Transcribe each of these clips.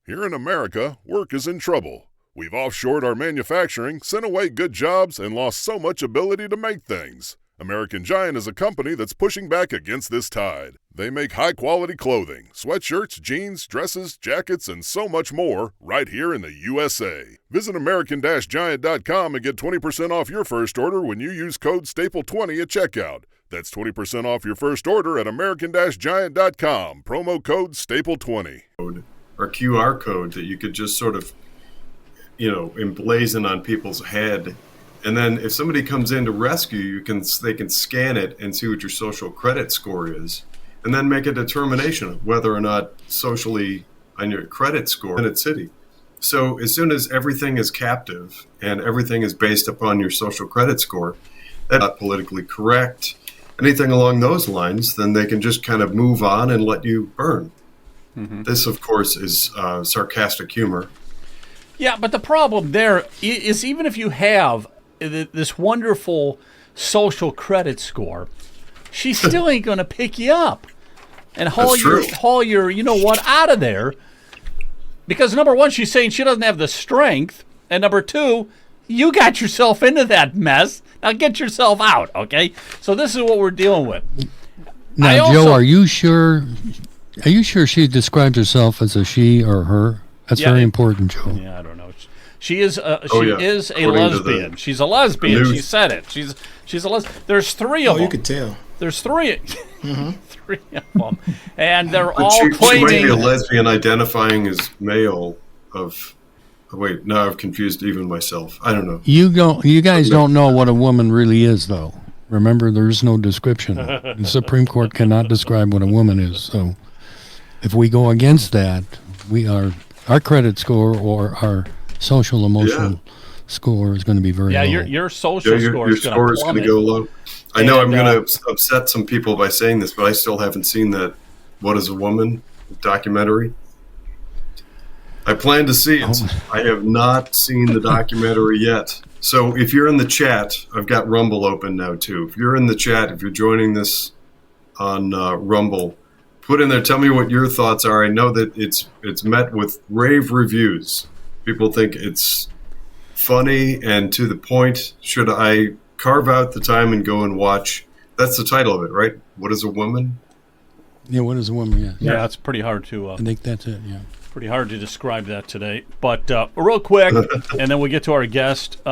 Here in America, work is in trouble. We've offshored our manufacturing, sent away good jobs, and lost so much ability to make things. American Giant is a company that's pushing back against this tide. They make high-quality clothing, sweatshirts, jeans, dresses, jackets, and so much more right here in the USA. Visit American-Giant.com and get 20% off your first order when you use code STAPLE20 at checkout. That's 20% off your first order at American-Giant.com. Promo code STAPLE20. Or QR code that you could just sort of, emblazon on people's head. And then if somebody comes in to rescue you, they can scan it and see what your social credit score is, and then make a determination of whether or not socially on your credit score in its city. So as soon as everything is captive and everything is based upon your social credit score, that's not politically correct, anything along those lines, then they can just kind of move on and let you burn. Mm-hmm. This, of course, is sarcastic humor. Yeah, but the problem there is even if you have this wonderful social credit score, she still ain't going to pick you up and haul your out of there. Because number one, she's saying she doesn't have the strength, and number two, you got yourself into that mess. Now get yourself out, okay? So this is what we're dealing with. Now, Joe, are you sure? Are you sure she describes herself as a she or her? That's very important, Joe. Yeah, I don't know. She is a lesbian. She's a lesbian. She said it. She's a lesbian. There's three of them. Oh, you could tell. There's three. Three of them, and they're all claiming. She might be a lesbian identifying as male. Wait, now I've confused even myself. I don't know. You guys don't know what a woman really is, though. Remember, there's no description. The Supreme Court cannot describe what a woman is. So, if we go against that, our credit score or our social emotional score is going to be very low. Your social score is going to go low. I know I'm going to upset some people by saying this, but I still haven't seen that What is a Woman documentary. I plan to see it. I have not seen the documentary yet. So if you're in the chat, I've got Rumble open now too. If you're in the chat, if you're joining this on Rumble, put in there, tell me what your thoughts are. I know that it's met with rave reviews. People think it's funny and to the point. Should I carve out the time and go and watch? That's the title of it, right? What is a Woman? Yeah, What is a Woman, Yeah, it's pretty hard to... I think that's it, yeah. Pretty hard to describe that today. But real quick, and then we'll get to our guest.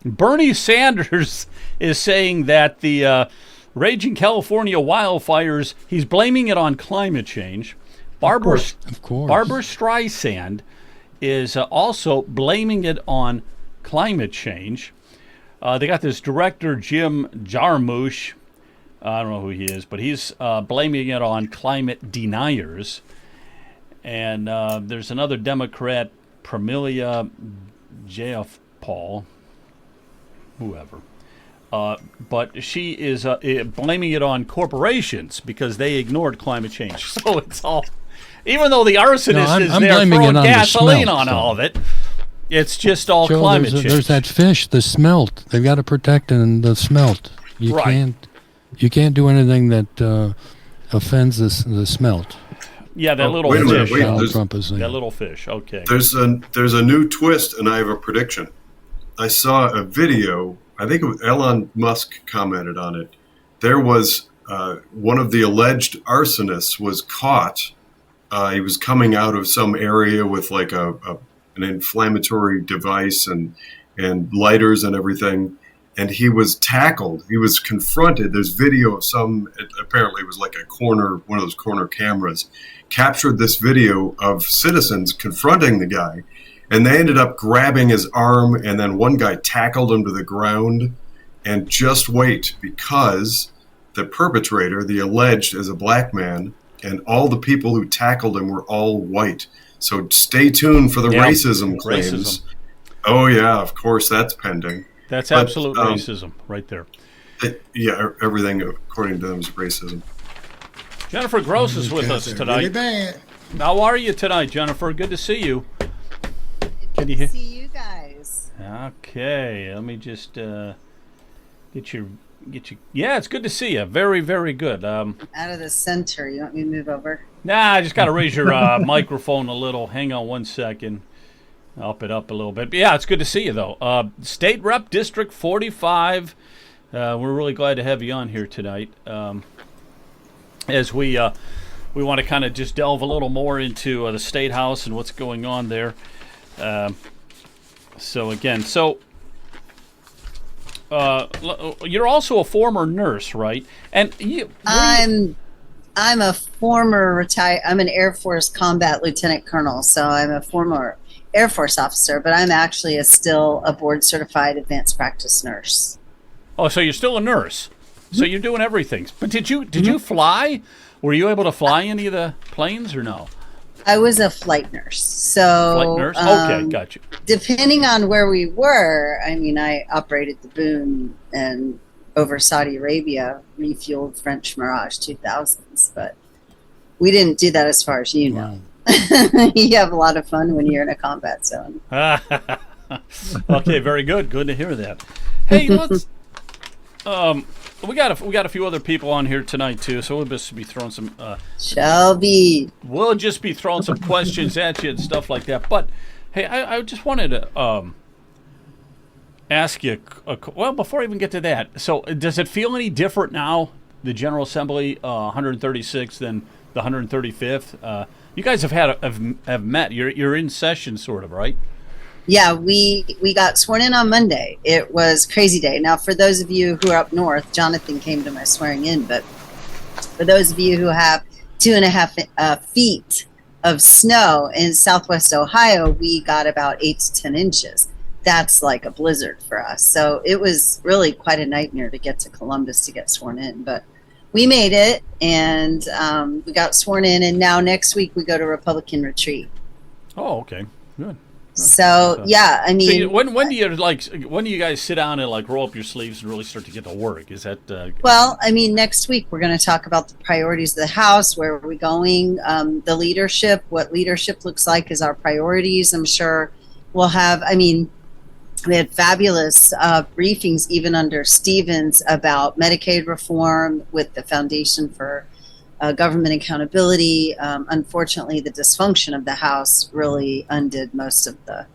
Bernie Sanders is saying that the raging California wildfires, he's blaming it on climate change. Of course. Barbara Streisand is also blaming it on climate change. They got this director, Jim Jarmusch. I don't know who he is, but he's blaming it on climate deniers. And there's another Democrat, Premilia J.F. Paul, whoever. But she is blaming it on corporations because they ignored climate change. So it's all... Even though the arsonist is there throwing gasoline on all of it, it's just all climate change. There's that fish, the smelt. They've got to protect the smelt. You can't do anything that offends the smelt. Yeah, that little fish. That little fish. Okay. There's a new twist, and I have a prediction. I saw a video. I think Elon Musk commented on it. There was one of the alleged arsonists was caught. He was coming out of some area with like an inflammatory device and lighters and everything, and he was tackled. He was confronted. There's video of apparently it was like one of those corner cameras, captured this video of citizens confronting the guy, and they ended up grabbing his arm, and then one guy tackled him to the ground. And just wait, because the perpetrator, the alleged, is a black man, and all the people who tackled him were all white. So stay tuned for the racism claims. Racism. Oh, yeah, of course, that's pending. That's absolute racism right there. Everything according to them is racism. Jennifer Gross is with us tonight. Really bad. How are you tonight, Jennifer? Good to see you. Good to see you guys. Okay, let me just get you. Yeah, it's good to see you. Very, very good. Out of the center. You want me to move over? Nah, I just got to raise your microphone a little. Hang on one second. Up it up a little bit. But yeah, it's good to see you, though. State Rep District 45. We're really glad to have you on here tonight. As we want to kind of just delve a little more into the State House and what's going on there. You're also a former nurse, right? And I'm a former retired. I'm an Air Force combat lieutenant colonel, so I'm a former Air Force officer, but I'm actually still a board certified advanced practice nurse. Oh, so you're still a nurse. So you're doing everything. But did you fly? Were you able to fly any of the planes or no? I was a flight nurse. So flight nurse? Okay, got you. Depending on where we were, I mean, I operated the boom and over Saudi Arabia, refueled French Mirage 2000s, but we didn't do that as far as you know. Wow. You have a lot of fun when you're in a combat zone. Okay, very good. Good to hear that. Hey, let's. We got a few other people on here tonight too, so we'll just be throwing some. Shelby. We'll just be throwing some questions at you and stuff like that. But hey, I just wanted to ask you. Well, before I even get to that, so does it feel any different now, the General Assembly 136 than the 135th? You guys have met. You're in session, sort of, right? Yeah, we got sworn in on Monday. It was crazy day. Now, for those of you who are up north, Jonathan came to my swearing in, but for those of you who have 2.5 feet of snow in Southwest Ohio, we got about 8 to 10 inches. That's like a blizzard for us. So it was really quite a nightmare to get to Columbus to get sworn in, but we made it, and we got sworn in, and now next week we go to Republican retreat. Oh, okay, good. So yeah, I mean, so when do you guys sit down and roll up your sleeves and really start to get to work? Is that well, I mean, next week we're going to talk about the priorities of the House. Where are we going? The leadership, what leadership looks like, is our priorities. I'm sure we'll have. I mean, we had fabulous briefings even under Stevens about Medicaid reform with the Foundation for Government Accountability. Unfortunately, the dysfunction of the House really undid a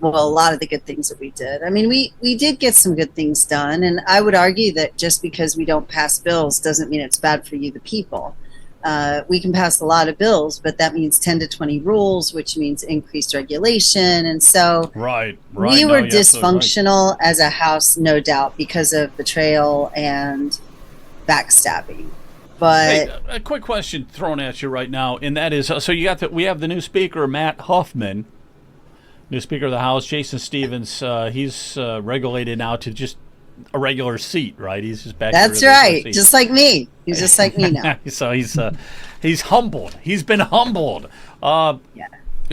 lot of the good things that we did. I mean, we did get some good things done, and I would argue that just because we don't pass bills doesn't mean it's bad for you, the people. We can pass a lot of bills, but that means 10 to 20 rules, which means increased regulation. And so right. We were dysfunctional as a House, no doubt, because of betrayal and backstabbing. But hey, a quick question thrown at you right now, and that is, so we have the new Speaker, Matt Huffman, new Speaker of the House, Jason Stevens. He's regulated now to just a regular seat, right? He's just back. That's right, just like me. He's just like me now. So he's humbled. He's been humbled. Yeah.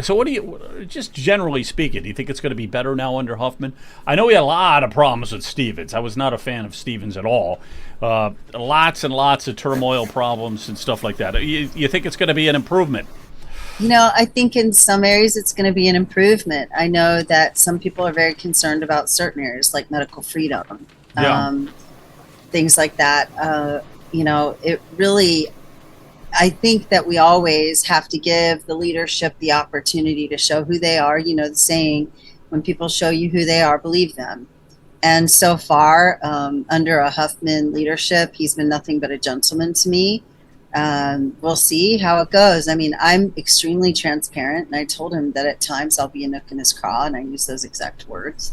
So what do you, just generally speaking, do you think it's going to be better now under Huffman? I know we had a lot of problems with Stevens. I was not a fan of Stevens at all. Lots and lots of turmoil problems and stuff like that. You think it's going to be an improvement? You know, I think in some areas it's going to be an improvement. I know that some people are very concerned about certain areas like medical freedom, things like that. You know, it really, I think that we always have to give the leadership the opportunity to show who they are. You know, the saying, when people show you who they are, believe them. And so far, under a Huffman leadership, he's been nothing but a gentleman to me. We'll see how it goes. I mean, I'm extremely transparent, and I told him that at times I'll be a nook in his craw, and I use those exact words.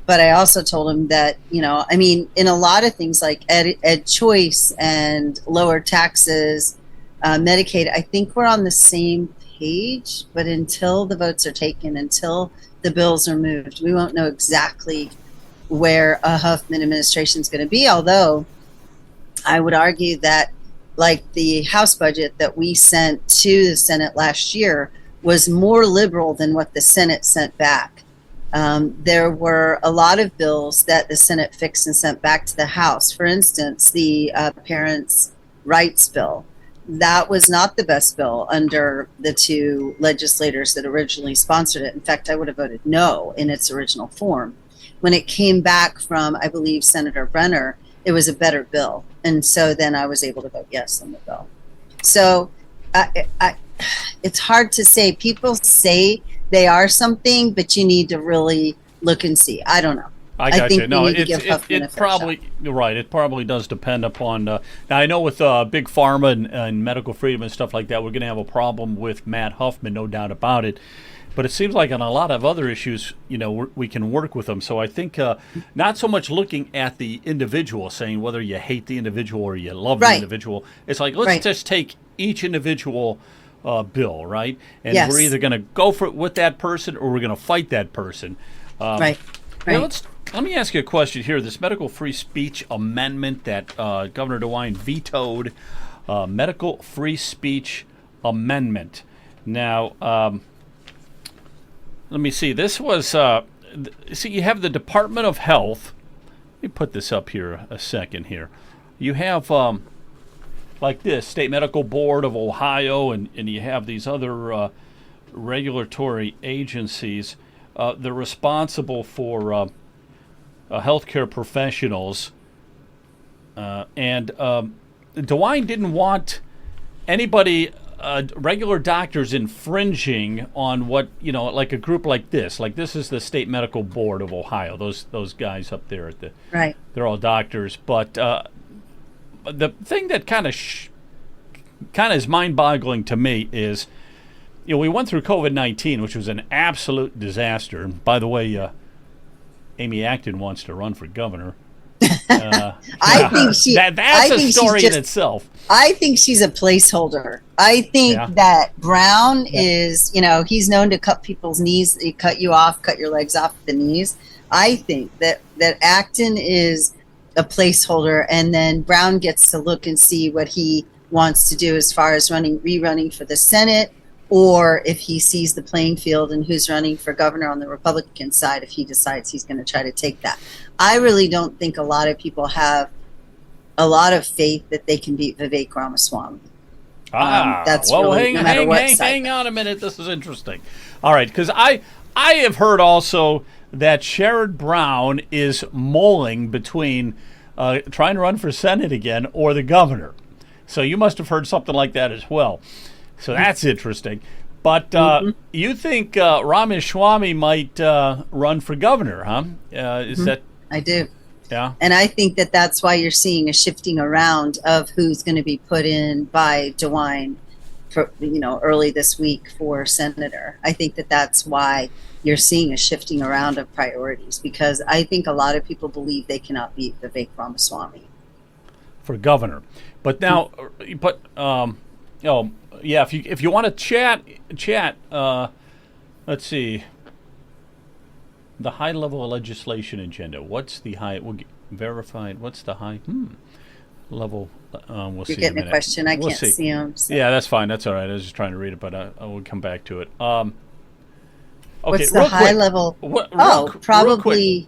But I also told him that, you know, I mean, in a lot of things like ed choice and lower taxes, Medicaid, I think we're on the same page, but until the votes are taken, until the bills are moved, we won't know exactly where a Huffman administration is going to be. Although I would argue that, like, the House budget that we sent to the Senate last year was more liberal than what the Senate sent back. There were a lot of bills that the Senate fixed and sent back to the House. For instance, the parents' rights bill. That was not the best bill under the two legislators that originally sponsored it. In fact, I would have voted no in its original form. When it came back from, I believe, Senator Brenner, it was a better bill. And so then I was able to vote yes on the bill. So it's hard to say. People say they are something, but you need to really look and see. I don't know. I got think you. No, we need to give Huffman a it fair probably you're right. It probably does depend upon. Now I know with big pharma and medical freedom and stuff like that, we're going to have a problem with Matt Huffman, no doubt about it. But it seems like on a lot of other issues, we can work with them. So I think not so much looking at the individual, saying whether you hate the individual or you love the individual. It's like let's just take each individual bill, right? And we're either going to go for it with that person or we're going to fight that person. Right. Now let me ask you a question here. This medical free speech amendment that Governor DeWine vetoed, medical free speech amendment. Now, let me see. This was, you have the Department of Health. Let me put this up here a second here. You have, like this, State Medical Board of Ohio, and you have these other regulatory agencies. They're responsible for healthcare professionals, and DeWine didn't want anybody, regular doctors, infringing on what like a group like this. Like this is the State Medical Board of Ohio. Those guys up there at the they're all doctors. But the thing that kind of is mind-boggling to me is, we went through COVID-19, which was an absolute disaster. And by the way, Amy Acton wants to run for governor. I think that's a story in itself. I think she's a placeholder. I think that Brown is, he's known to cut people's knees, cut you off, cut your legs off the knees. I think that Acton is a placeholder, and then Brown gets to look and see what he wants to do as far as rerunning for the Senate, or if he sees the playing field and who's running for governor on the Republican side, if he decides he's going to try to take that. I really don't think a lot of people have a lot of faith that they can beat Vivek Ramaswamy. That's well, really, no matter what side. Hang on a minute. This is interesting. All right, because I have heard also that Sherrod Brown is mulling between trying to run for Senate again or the governor. So you must have heard something like that as well. So that's interesting. But you think Ramaswamy might run for governor, huh? Is that? I do. Yeah. And I think that that's why you're seeing a shifting around of who's going to be put in by DeWine for, early this week for senator. I think that that's why you're seeing a shifting around of priorities, because I think a lot of people believe they cannot beat Vivek Ramaswamy for governor. But now, if you want to chat, let's see. The high level of legislation agenda. What's the high? Verified. What's the high level? We'll see. You're getting a question. I can't see them. So. Yeah, that's fine. That's all right. I was just trying to read it, but I will come back to it. Okay, what's the high level? Probably.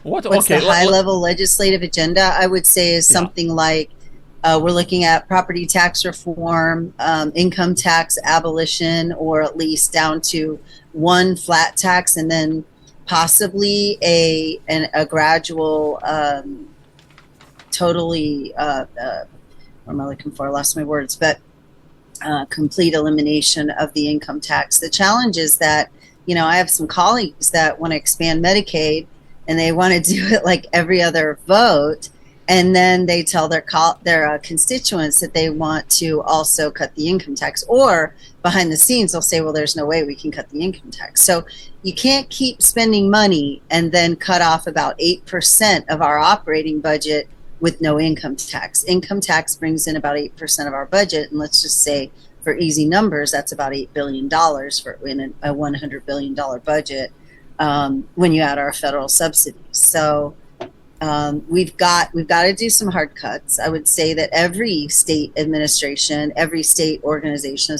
What's the high level legislative agenda? I would say is something like we're looking at property tax reform, income tax abolition, or at least down to one flat tax, and then possibly a gradual, totally. What am I looking for? I lost my words, but complete elimination of the income tax. The challenge is that I have some colleagues that want to expand Medicaid, and they want to do it like every other vote. And then they tell their constituents that they want to also cut the income tax, or behind the scenes they'll say, well, there's no way we can cut the income tax. So you can't keep spending money and then cut off about 8% of our operating budget with no income tax. Income tax brings in about 8% of our budget, and let's just say for easy numbers, that's about $8 billion in a $100 billion budget when you add our federal subsidies. So we've got to do some hard cuts. I would say that every state administration, every state organization,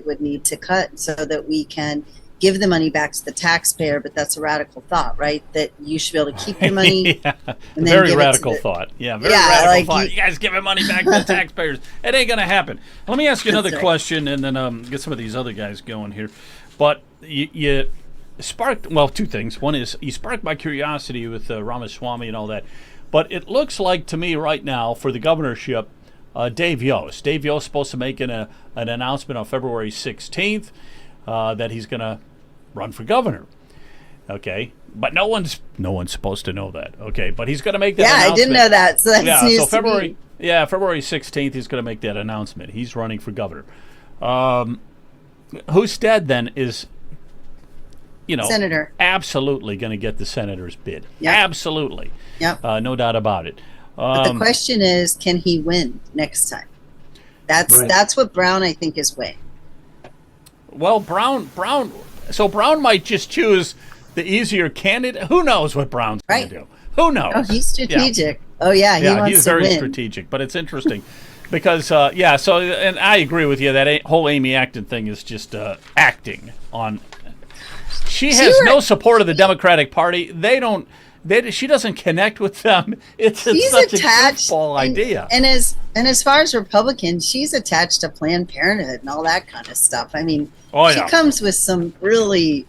would need to cut so that we can give the money back to the taxpayer. But that's a radical thought, right? That you should be able to keep the money. Yeah. And then very radical thought. Yeah, very radical thought. You guys giving money back to the taxpayers. It ain't going to happen. Let me ask you another question, and then get some of these other guys going here. But you sparked, two things. One is you sparked my curiosity with Ramaswamy and all that. But it looks like to me right now for the governorship, Dave Yost. Dave Yost is supposed to make an announcement on February 16th that he's going to run for governor. Okay, but no one's supposed to know that. Okay, but he's going to make that. Yeah, announcement. I didn't know that. So that's news so to February. me. Yeah, February 16th, he's going to make that announcement. He's running for governor. Husted then is, Senator. absolutely going to get the senator's bid. Yep. Absolutely. Yep. No doubt about it. But the question is, can he win next time? That's what Brown, I think, is weighing. Well, Brown might just choose the easier candidate. Who knows what Brown's going to do? Who knows? Oh, he's strategic. Yeah. Oh, yeah, he wants he's to very win. strategic. But it's interesting because, and I agree with you that whole Amy Acton thing is just acting on. She has no support of the Democratic Party. She doesn't connect with them. It's such a goofball idea. And as far as Republicans, she's attached to Planned Parenthood and all that kind of stuff. I mean, she comes with some really,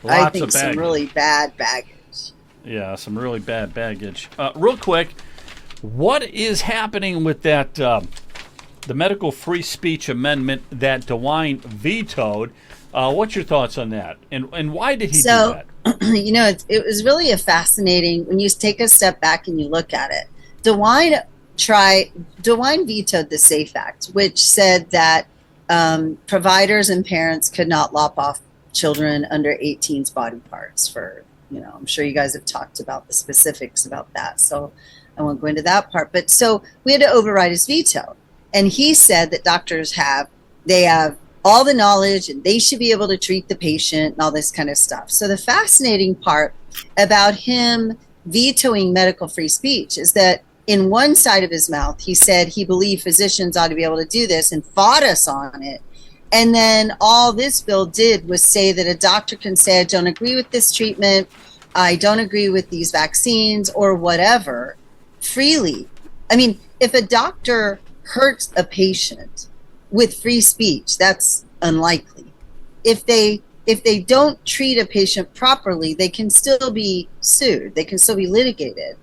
some really bad baggage. Yeah, some really bad baggage. Real quick, what is happening with that the medical free speech amendment that DeWine vetoed? What's your thoughts on that? And why did he do that? It was really a fascinating, when you take a step back and you look at it. DeWine vetoed the SAFE Act, which said that providers and parents could not lop off children under 18's body parts for, I'm sure you guys have talked about the specifics about that, so I won't go into that part. But so we had to override his veto. And he said that doctors have all the knowledge and they should be able to treat the patient and all this kind of stuff. So the fascinating part about him vetoing medical free speech is that in one side of his mouth, he said he believed physicians ought to be able to do this and fought us on it. And then all this bill did was say that a doctor can say, I don't agree with this treatment, I don't agree with these vaccines or whatever, freely. I mean, if a doctor hurts a patient with free speech, that's unlikely. If they don't treat a patient properly, they can still be sued. They can still be litigated.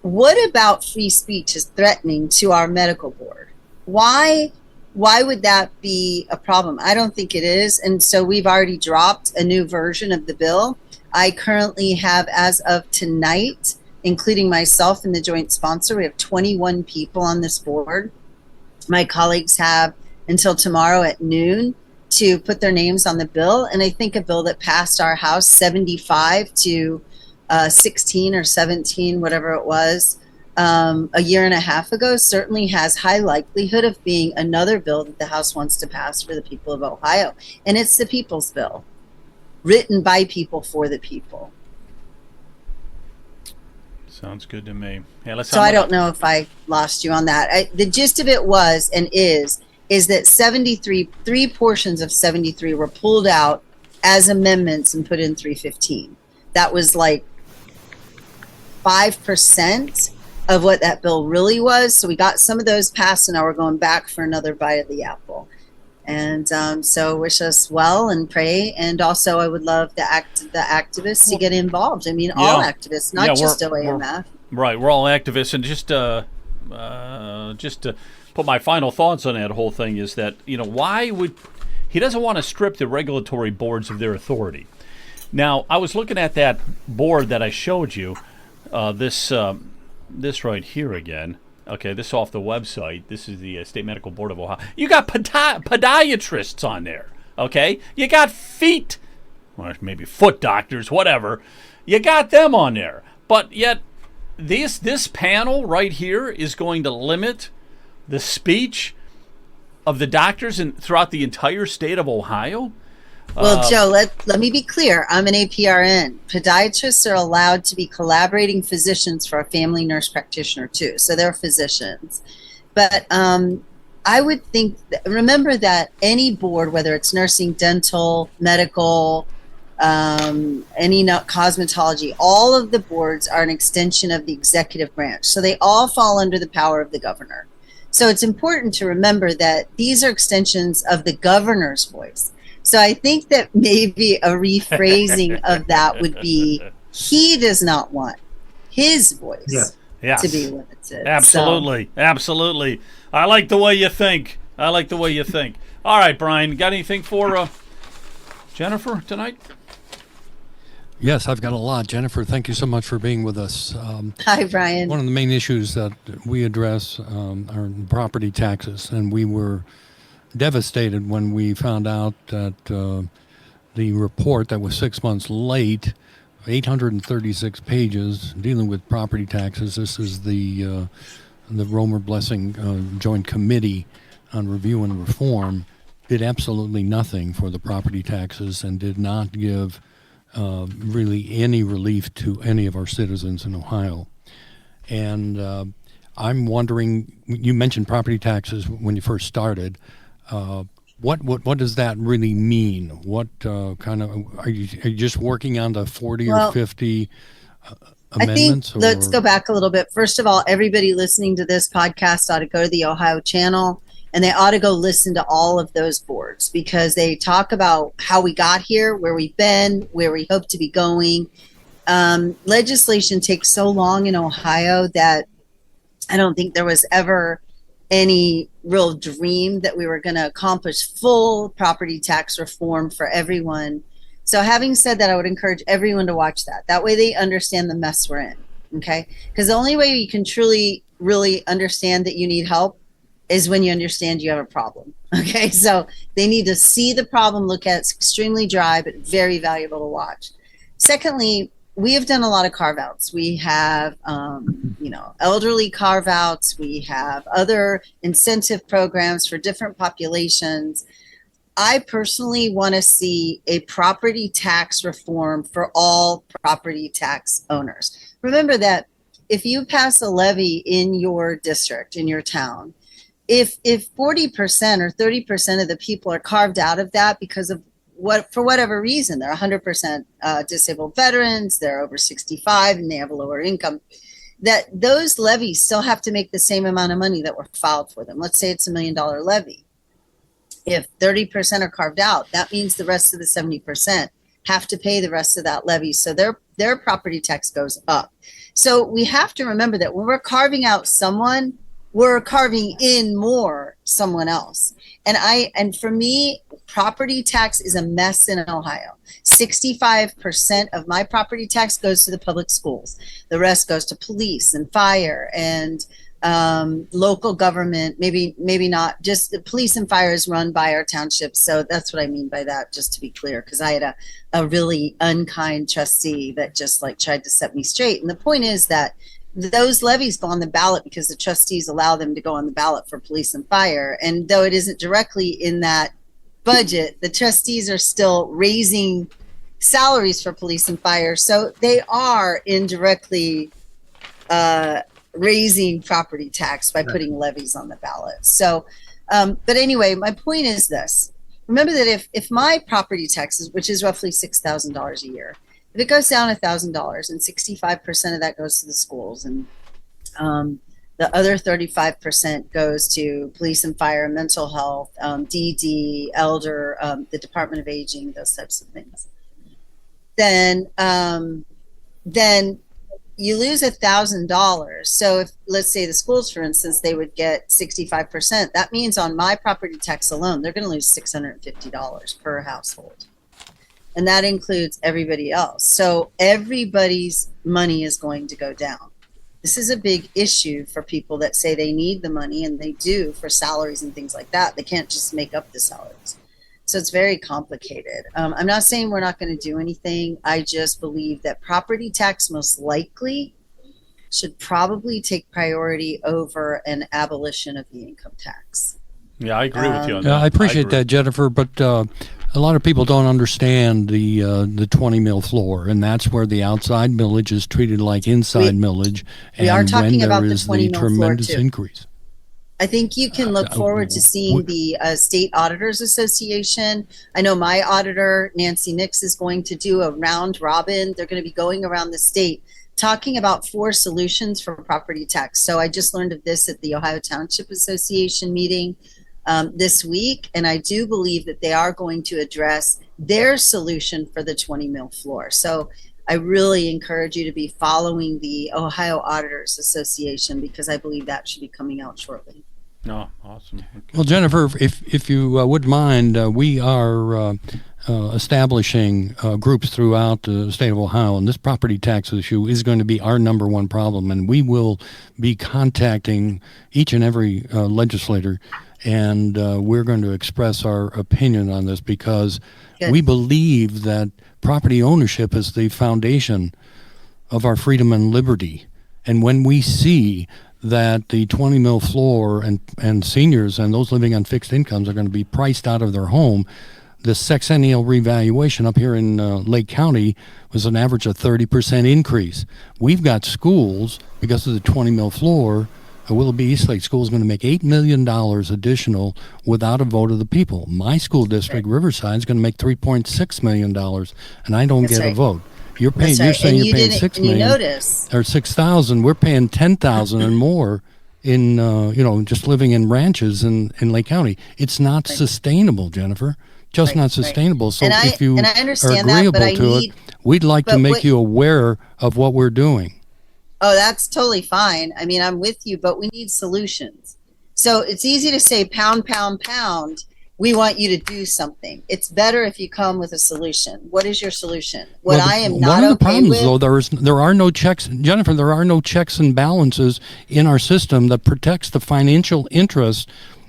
What about free speech is threatening to our medical board? Why would that be a problem? I don't think it is. And so we've already dropped a new version of the bill. I currently have, as of tonight, including myself and the joint sponsor, we have 21 people on this board. My colleagues have until tomorrow at noon to put their names on the bill. And I think a bill that passed our House 75 to 16 or 17, whatever it was, a year and a half ago, certainly has high likelihood of being another bill that the House wants to pass for the people of Ohio. And it's the people's bill, written by people for the people. Sounds good to me. Yeah, so I don't know if I lost you on that. The gist of it was and is that 3 portions of 73 were pulled out as amendments and put in 315. That was like 5% of what that bill really was. So we got some of those passed, and now we're going back for another bite of the apple. And so wish us well and pray. And also I would love the activists to get involved. I mean, all activists, not just OAMF. Right, we're all activists. And just to put my final thoughts on that whole thing is that, why would he doesn't want to strip the regulatory boards of their authority. Now, I was looking at that board that I showed you, this right here again. Okay, this is off the website. This is the State Medical Board of Ohio. You got podiatrists on there, okay? You got feet, or maybe foot doctors, whatever. You got them on there. But yet, this panel right here is going to limit the speech of the doctors throughout the entire state of Ohio? Well, Joe, let me be clear. I'm an APRN. Podiatrists are allowed to be collaborating physicians for a family nurse practitioner too. So they're physicians. But I would think, remember that any board, whether it's nursing, dental, medical, any cosmetology, all of the boards are an extension of the executive branch. So they all fall under the power of the governor. So it's important to remember that these are extensions of the governor's voice. So I think that maybe a rephrasing of that would be, he does not want his voice Yes. to be limited. Absolutely. Absolutely. I like the way you think. All right, Brian, got anything for Jennifer tonight? Yes, I've got a lot. Jennifer, thank you so much for being with us. Hi, Brian. One of the main issues that we address are property taxes, and we were devastated when we found out that the report that was 6 months late, 836 pages, dealing with property taxes. This is the Romer Blessing Joint Committee on Review and Reform, did absolutely nothing for the property taxes and did not give really any relief to any of our citizens in Ohio. And I'm wondering, you mentioned property taxes when you first started. What does that really mean? What kind of are you just working on the 40 or 50 amendments? I think let's go back a little bit. First of all, everybody listening to this podcast ought to go to the Ohio channel, and they ought to go listen to all of those boards, because they talk about how we got here, where we've been, where we hope to be going. Legislation takes so long in Ohio that I don't think there was ever any real dream that we were going to accomplish full property tax reform for everyone. So having said that, I would encourage everyone to watch that. That way they understand the mess we're in, okay? Because the only way you can truly, really understand that you need help is when you understand you have a problem, okay? So they need to see the problem, look at it. It's extremely dry, but very valuable to watch. Secondly, we have done a lot of carve-outs. We have, elderly carve-outs. We have other incentive programs for different populations. I personally want to see a property tax reform for all property tax owners. Remember that if you pass a levy in your district, in your town, if 40% or 30% of the people are carved out of that because of for whatever reason, they're 100% disabled veterans, they're over 65, and they have a lower income, that those levies still have to make the same amount of money that were filed for them. Let's say it's $1 million levy. If 30% are carved out, that means the rest of the 70% have to pay the rest of that levy. So their property tax goes up. So we have to remember that when we're carving out someone, we're carving in more someone else. And for me, property tax is a mess in Ohio. 65% of my property tax goes to the public schools. The rest goes to police and fire and local government. Maybe not. Just the police and fire is run by our township. So that's what I mean by that, just to be clear, because I had a really unkind trustee that just tried to set me straight. And the point is that those levies go on the ballot because the trustees allow them to go on the ballot for police and fire. And though it isn't directly in that budget, the trustees are still raising salaries for police and fire. So they are indirectly raising property tax by putting levies on the ballot. So, but anyway, my point is this. Remember that if my property taxes, which is roughly $6,000 a year, if it goes down $1,000 and 65% of that goes to the schools, and the other 35% goes to police and fire, mental health, DD, elder, the Department of Aging, those types of things, then you lose $1,000. So if, let's say the schools, for instance, they would get 65%, that means on my property tax alone, they're going to lose $650 per household. And that includes everybody else. So everybody's money is going to go down. This is a big issue for people that say they need the money, and they do, for salaries and things like that. They can't just make up the salaries. So it's very complicated. I'm not saying we're not going to do anything. I just believe that property tax most likely should probably take priority over an abolition of the income tax. Yeah, I agree with you on that. I appreciate that, Jennifer, but a lot of people don't understand the 20 mil floor, and that's where the outside millage is treated like inside millage. We are talking about the 20 mil floor tremendous too. Increase. I think you can look forward to seeing the State Auditors Association. I know my auditor, Nancy Nix, is going to do a round robin. They're going to be going around the state talking about 4 solutions for property tax. So I just learned of this at the Ohio Township Association meeting this week, and I do believe that they are going to address their solution for the 20 mil floor. So I really encourage you to be following the Ohio Auditors Association, because I believe that should be coming out shortly. Oh, awesome. Okay. Well, Jennifer, if you wouldn't mind, we are establishing groups throughout the state of Ohio, and this property tax issue is going to be our number one problem, and we will be contacting each and every legislator, and we're going to express our opinion on this, because Good. we believe that property ownership is the foundation of our freedom and liberty. And when we see that the 20 mil floor and seniors and those living on fixed incomes are going to be priced out of their home, the sexennial revaluation up here in Lake County was an average of 30% increase. We've got schools, because of the 20 mil floor, Willoughby Eastlake School is going to make $8 million additional without a vote of the people. My school district, Riverside, is going to make $3.6 million, and I don't That's get a right. vote. You're paying. That's You're right. saying And you're you paying didn't- $6 and you million notice. or 6,000. We're paying 10,000 and more in just living in ranches in Lake County. It's not sustainable, Jennifer. Just Right, not right. sustainable. So And I- if you and I are understand that, agreeable but I to need- it, we'd like to but make what- you aware of what we're doing. Oh, that's totally fine. I mean, I'm with you, but we need solutions. So it's easy to say pound, pound, pound. We want you to do something. It's better if you come with a solution. What is your solution? What Well, I am one not of the okay problems, with. though, there are no checks, Jennifer. There are no checks and balances in our system that protects the financial interest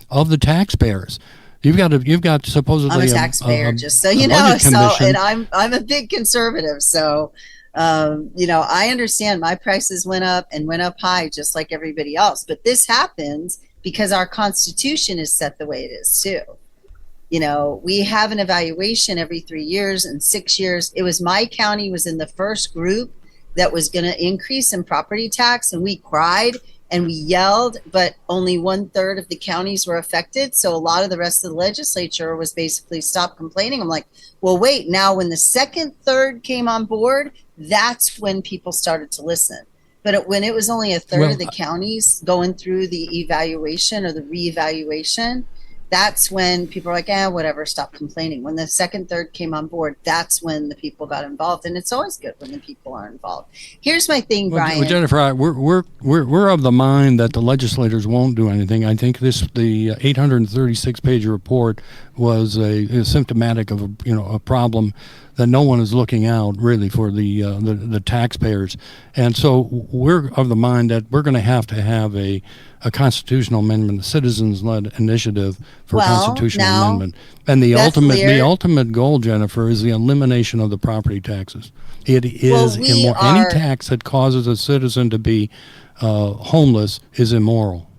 of the taxpayers. You've got supposedly I'm a taxpayer, just so you know. budget So, commission. and I'm a big conservative. So, I understand my prices went up and went up high, just like everybody else. But this happens because our Constitution is set the way it is too. We have an evaluation every 3 years and 6 years. It was my county was in the first group that was going to increase in property tax, and we cried and we yelled, but only 1/3 of the counties were affected. So a lot of the rest of the legislature was basically stop complaining. I'm like, well, wait, now when the second third came on board, that's when people started to listen. But when it was only a third of the counties going through the evaluation or the reevaluation, that's when people are like, whatever, stop complaining. When the second, third came on board, that's when the people got involved. And it's always good when the people are involved. Here's my thing, Brian. Well, Jennifer, we're of the mind that the legislators won't do anything. I think the 836-page report was a symptomatic of a problem that no one is looking out really for the taxpayers. And so we're of the mind that we're going to have a constitutional amendment, a citizens-led initiative for constitutional amendment. And the ultimate goal, Jennifer, is the elimination of the property taxes. It is immoral. Any tax that causes a citizen to be homeless is immoral.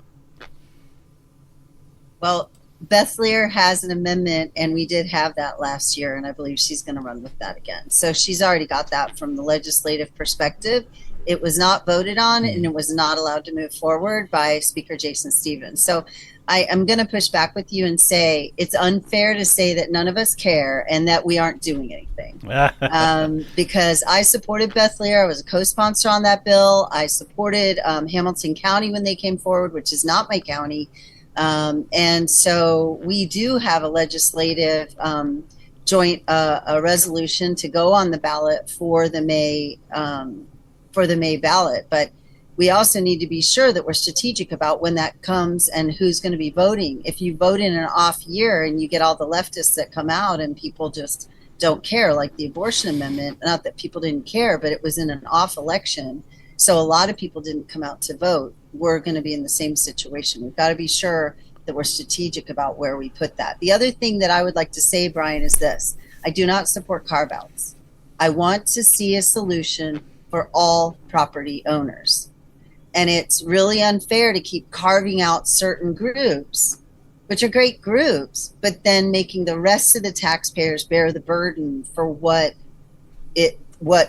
Well, Beth Lear has an amendment, and we did have that last year, and I believe she's going to run with that again. So she's already got that from the legislative perspective. It was not voted on, and it was not allowed to move forward by Speaker Jason Stevens. So I am going to push back with you and say it's unfair to say that none of us care and that we aren't doing anything. Because I supported Beth Lear. I was a co-sponsor on that bill. I supported Hamilton County when they came forward, which is not my county. And so we do have a legislative joint a resolution to go on the ballot for the May ballot, but we also need to be sure that we're strategic about when that comes and who's going to be voting. If you vote in an off year and you get all the leftists that come out and people just don't care, like the abortion amendment, not that people didn't care, but it was in an off election. So a lot of people didn't come out to vote. We're going to be in the same situation. We've got to be sure that we're strategic about where we put that. The other thing that I would like to say, Brian, is this. I do not support carve-outs. I want to see a solution for all property owners. And it's really unfair to keep carving out certain groups, which are great groups, but then making the rest of the taxpayers bear the burden for what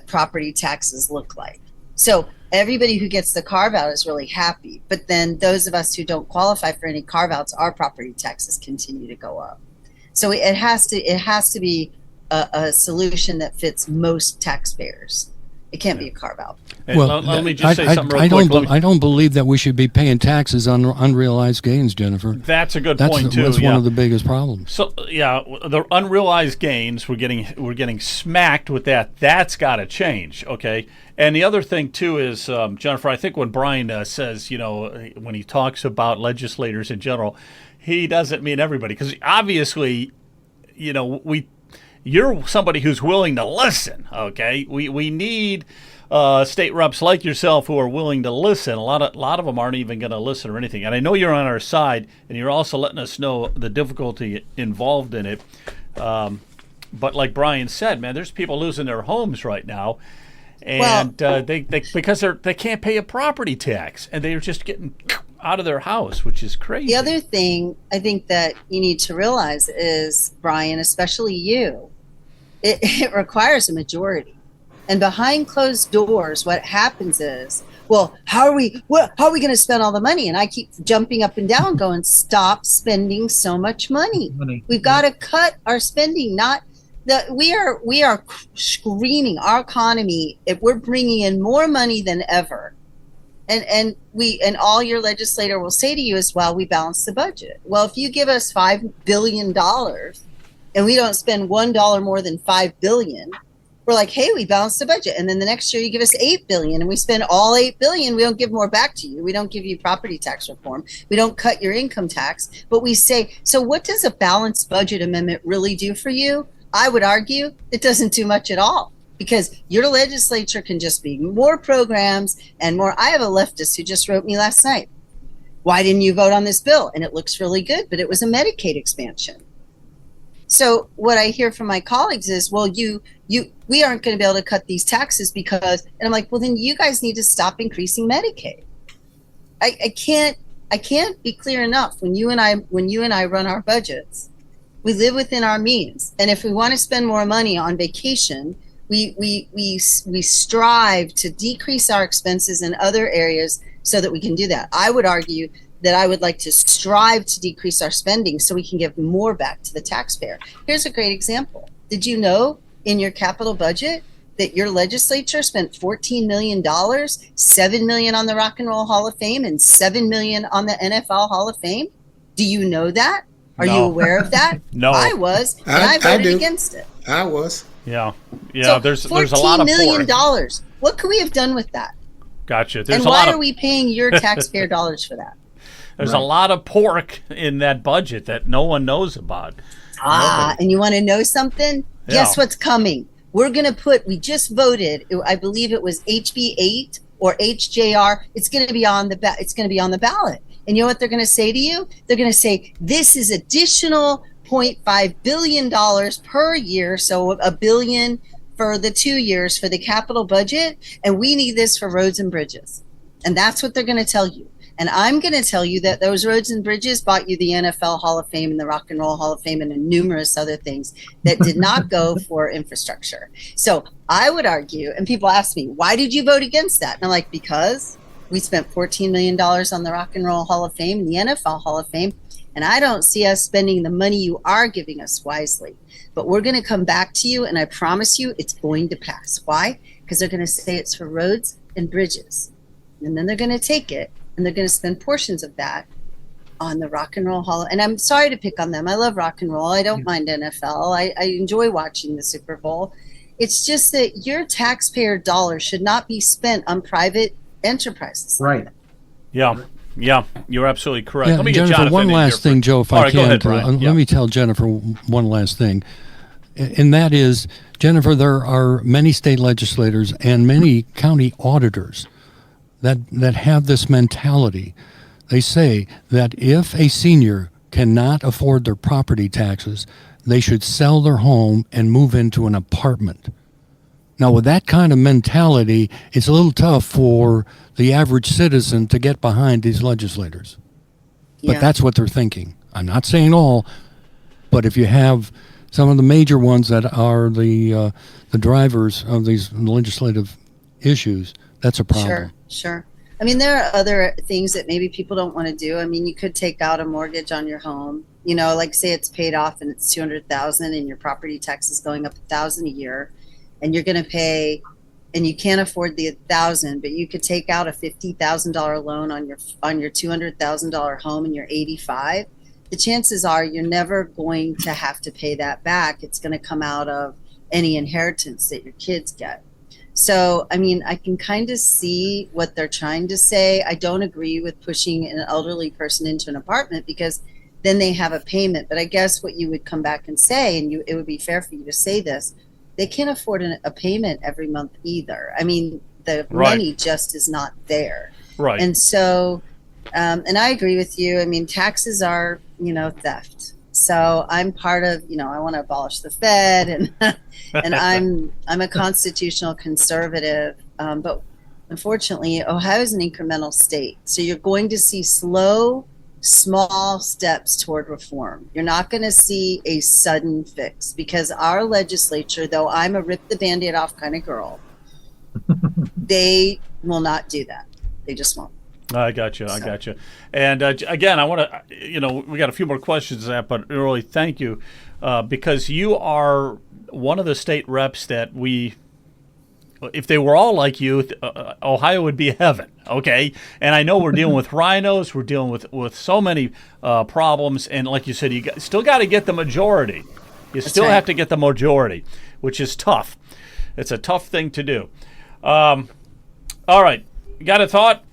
property taxes look like. So everybody who gets the carve out is really happy, but then those of us who don't qualify for any carve outs, our property taxes continue to go up. So it has to be a solution that fits most taxpayers. It can't be a carve out. Well, let me just say something real quick. I don't believe that we should be paying taxes on unrealized gains, Jennifer. That's a good point too. That's one of the biggest problems. So yeah, the unrealized gains, we're getting smacked with that. That's got to change. Okay. And the other thing too is, Jennifer, I think when Brian says, when he talks about legislators in general, he doesn't mean everybody, because obviously, you're somebody who's willing to listen. Okay. We need state reps like yourself who are willing to listen. A lot of them aren't even going to listen or anything. And I know you're on our side, and you're also letting us know the difficulty involved in it. But like Brian said, man, there's people losing their homes right now, and they because they can't pay a property tax, and they're just getting out of their house, which is crazy. The other thing I think that you need to realize is, Brian, especially you, it requires a majority. And behind closed doors, what happens is, well, how are we going to spend all the money? And I keep jumping up and down going, stop spending so much money. We've got to cut our spending. We are screaming our economy. If we're bringing in more money than ever. And all your legislator will say to you is, well, we balance the budget. Well, if you give us $5 billion and we don't spend $1 more than $5 billion, we're like, hey, we balanced the budget. And then the next year you give us $8 billion and we spend all $8 billion. We don't give more back to you. We don't give you property tax reform. We don't cut your income tax. But we say, so what does a balanced budget amendment really do for you? I would argue it doesn't do much at all, because your legislature can just be more programs and more. I have a leftist who just wrote me last night, why didn't you vote on this bill? And it looks really good, but it was a Medicaid expansion. So what I hear from my colleagues is, well, we aren't going to be able to cut these taxes because, and I'm like, well, then you guys need to stop increasing Medicaid. I can't be clear enough. When you and I run our budgets, we live within our means. And if we want to spend more money on vacation, we strive to decrease our expenses in other areas so that we can do that. I would argue that I would like to strive to decrease our spending so we can give more back to the taxpayer. Here's a great example. Did you know in your capital budget that your legislature spent $14 million, $7 million on the Rock and Roll Hall of Fame and $7 million on the NFL Hall of Fame? Do you know that? Are you aware of that? No. I was, and I voted against it. I was. Yeah. So there's a lot of $14 million. What could we have done with that? Gotcha. And why are we paying your taxpayer dollars for that? There's a lot of pork in that budget that no one knows about. And you want to know something? Yeah. Guess what's coming? We just voted, I believe it was HB 8 or HJR. It's going to be on the ballot. And you know what they're going to say to you? They're going to say, this is additional $0.5 billion per year, so $1 billion for the 2 years for the capital budget, and we need this for roads and bridges. And that's what they're going to tell you. And I'm going to tell you that those roads and bridges bought you the NFL Hall of Fame and the Rock and Roll Hall of Fame and numerous other things that did not go for infrastructure. So I would argue, and people ask me, why did you vote against that? And I'm like, because we spent $14 million on the Rock and Roll Hall of Fame and the NFL Hall of Fame, and I don't see us spending the money you are giving us wisely. But we're going to come back to you, and I promise you it's going to pass. Why? Because they're going to say it's for roads and bridges. And then they're going to take it, and they're going to spend portions of that on the Rock and Roll Hall. And I'm sorry to pick on them. I love rock and roll. I don't mind NFL. I enjoy watching the Super Bowl. It's just that your taxpayer dollars should not be spent on private enterprises. Right. Yeah, you're absolutely correct. Yeah, Let me get Jennifer, Jonathan one in last here thing, Joe, if All I right, can. go ahead, Brian. Let me tell Jennifer one last thing. And that is, Jennifer, there are many state legislators and many county auditors that have this mentality. They say that if a senior cannot afford their property taxes, they should sell their home and move into an apartment. Now, with that kind of mentality, it's a little tough for the average citizen to get behind these legislators. But Yeah. that's what they're thinking. I'm not saying all, but if you have some of the major ones that are the drivers of these legislative issues, that's a problem. Sure. I mean, there are other things that maybe people don't want to do. I mean, you could take out a mortgage on your home, like say it's paid off and it's $200,000 and your property tax is going up $1,000 a year, and you're going to pay and you can't afford the 1,000, but you could take out a $50,000 loan on your $200,000 home and you're 85, the chances are you're never going to have to pay that back. It's going to come out of any inheritance that your kids get. So, I mean, I can kind of see what they're trying to say. I don't agree with pushing an elderly person into an apartment because then they have a payment. But I guess what you would come back and say, and it would be fair for you to say this, they can't afford a payment every month either. I mean, the money just is not there. Right. And so, and I agree with you. I mean, taxes are, theft. So I'm part of, I want to abolish the Fed, and and I'm a constitutional conservative. But unfortunately, Ohio is an incremental state. So you're going to see slow, small steps toward reform. You're not going to see a sudden fix because our legislature, though I'm a rip the Band-Aid off kind of girl, they will not do that. They just won't. I got you. And again, I want to, we got a few more questions to that, but really thank you because you are one of the state reps that if they were all like you, Ohio would be heaven, okay? And I know we're dealing with rhinos, we're dealing with so many problems, and like you said, still got to get the majority. You still have to get the majority, which is tough. It's a tough thing to do. All right, you got a thought?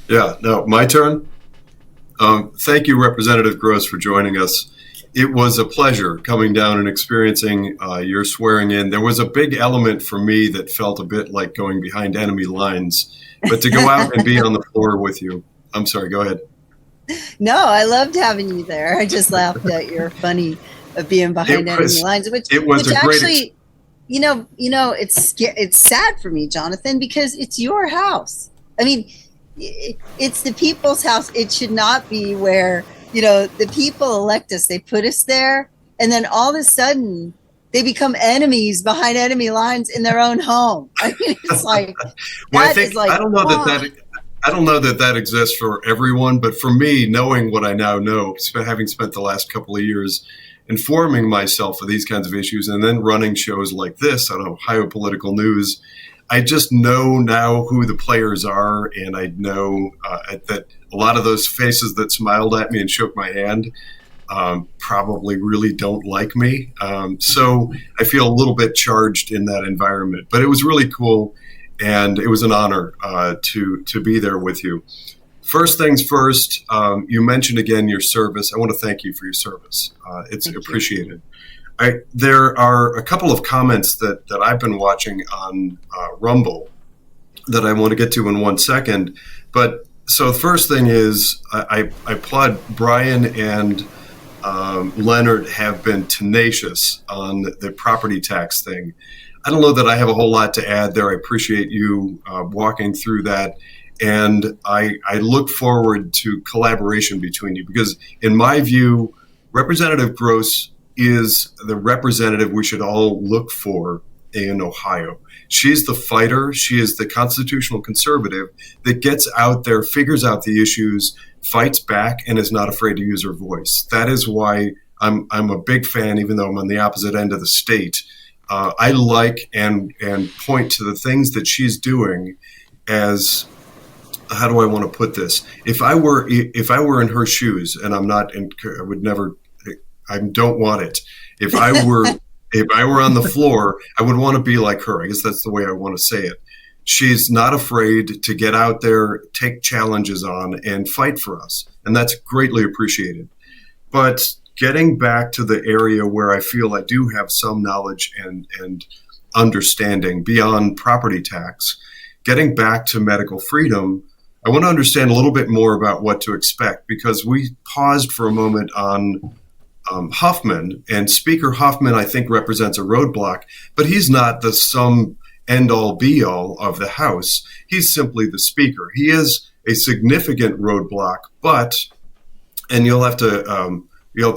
Yeah, no, my turn. Thank you, Representative Gross, for joining us. It was a pleasure coming down and experiencing your swearing in. There was a big element for me that felt a bit like going behind enemy lines, but to go out and be on the floor with you. I'm sorry, go ahead. No, I loved having you there. I just laughed at your funny of being behind enemy lines, which actually, it's sad for me, Jonathan, because it's your house. I mean, it's the people's house. It should not be where, the people elect us. They put us there, and then all of a sudden they become enemies behind enemy lines in their own home. I mean, it's like, well, I don't know that exists for everyone, but for me, knowing what I now know, having spent the last couple of years informing myself of these kinds of issues and then running shows like this on Ohio Political News, I just know now who the players are, and I know that a lot of those faces that smiled at me and shook my hand probably really don't like me. So I feel a little bit charged in that environment. But it was really cool, and it was an honor to be there with you. First things first, you mentioned again your service. I want to thank you for your service. It's appreciated. There are a couple of comments that I've been watching on Rumble that I want to get to in 1 second. But so the first thing is I applaud Brian and Leonard have been tenacious on the property tax thing. I don't know that I have a whole lot to add there. I appreciate you walking through that. And I look forward to collaboration between you because in my view, Representative Gross is the representative we should all look for in Ohio. She's the fighter. She is the constitutional conservative that gets out there, figures out the issues, fights back, and is not afraid to use her voice. That is why I'm a big fan, even though I'm on the opposite end of the state. I like and point to the things that she's doing as, how do I want to put this? If I were in her shoes, and I'm not, I would never. I don't want it. If I were on the floor, I would want to be like her. I guess that's the way I want to say it. She's not afraid to get out there, take challenges on, and fight for us. And that's greatly appreciated. But getting back to the area where I feel I do have some knowledge and understanding beyond property tax, getting back to medical freedom, I want to understand a little bit more about what to expect because we paused for a moment on Huffman, and Speaker Huffman, I think, represents a roadblock, but he's not the sum end-all be-all of the House. He's simply the Speaker. He is a significant roadblock, but, and you'll have to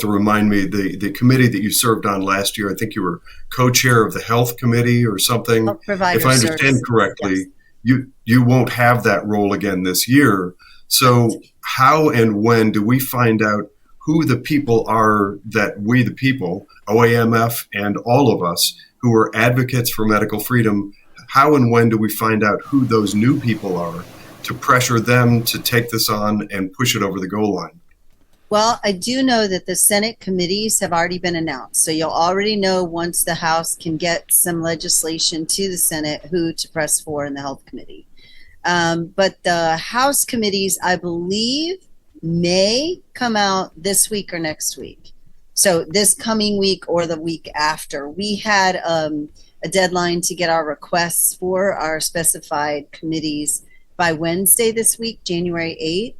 remind me, the committee that you served on last year, I think you were co-chair of the Health Committee or something. If I understand correctly, yes. You won't have that role again this year. So how and when do we find out who the people are that we, the people, OAMF and all of us who are advocates for medical freedom, how and when do we find out who those new people are to pressure them to take this on and push it over the goal line? Well, I do know that the Senate committees have already been announced. So you'll already know once the House can get some legislation to the Senate who to press for in the Health Committee. But the House committees, I believe, may come out this week or next week. So this coming week or the week after. We had a deadline to get our requests for our specified committees by Wednesday this week, January 8th.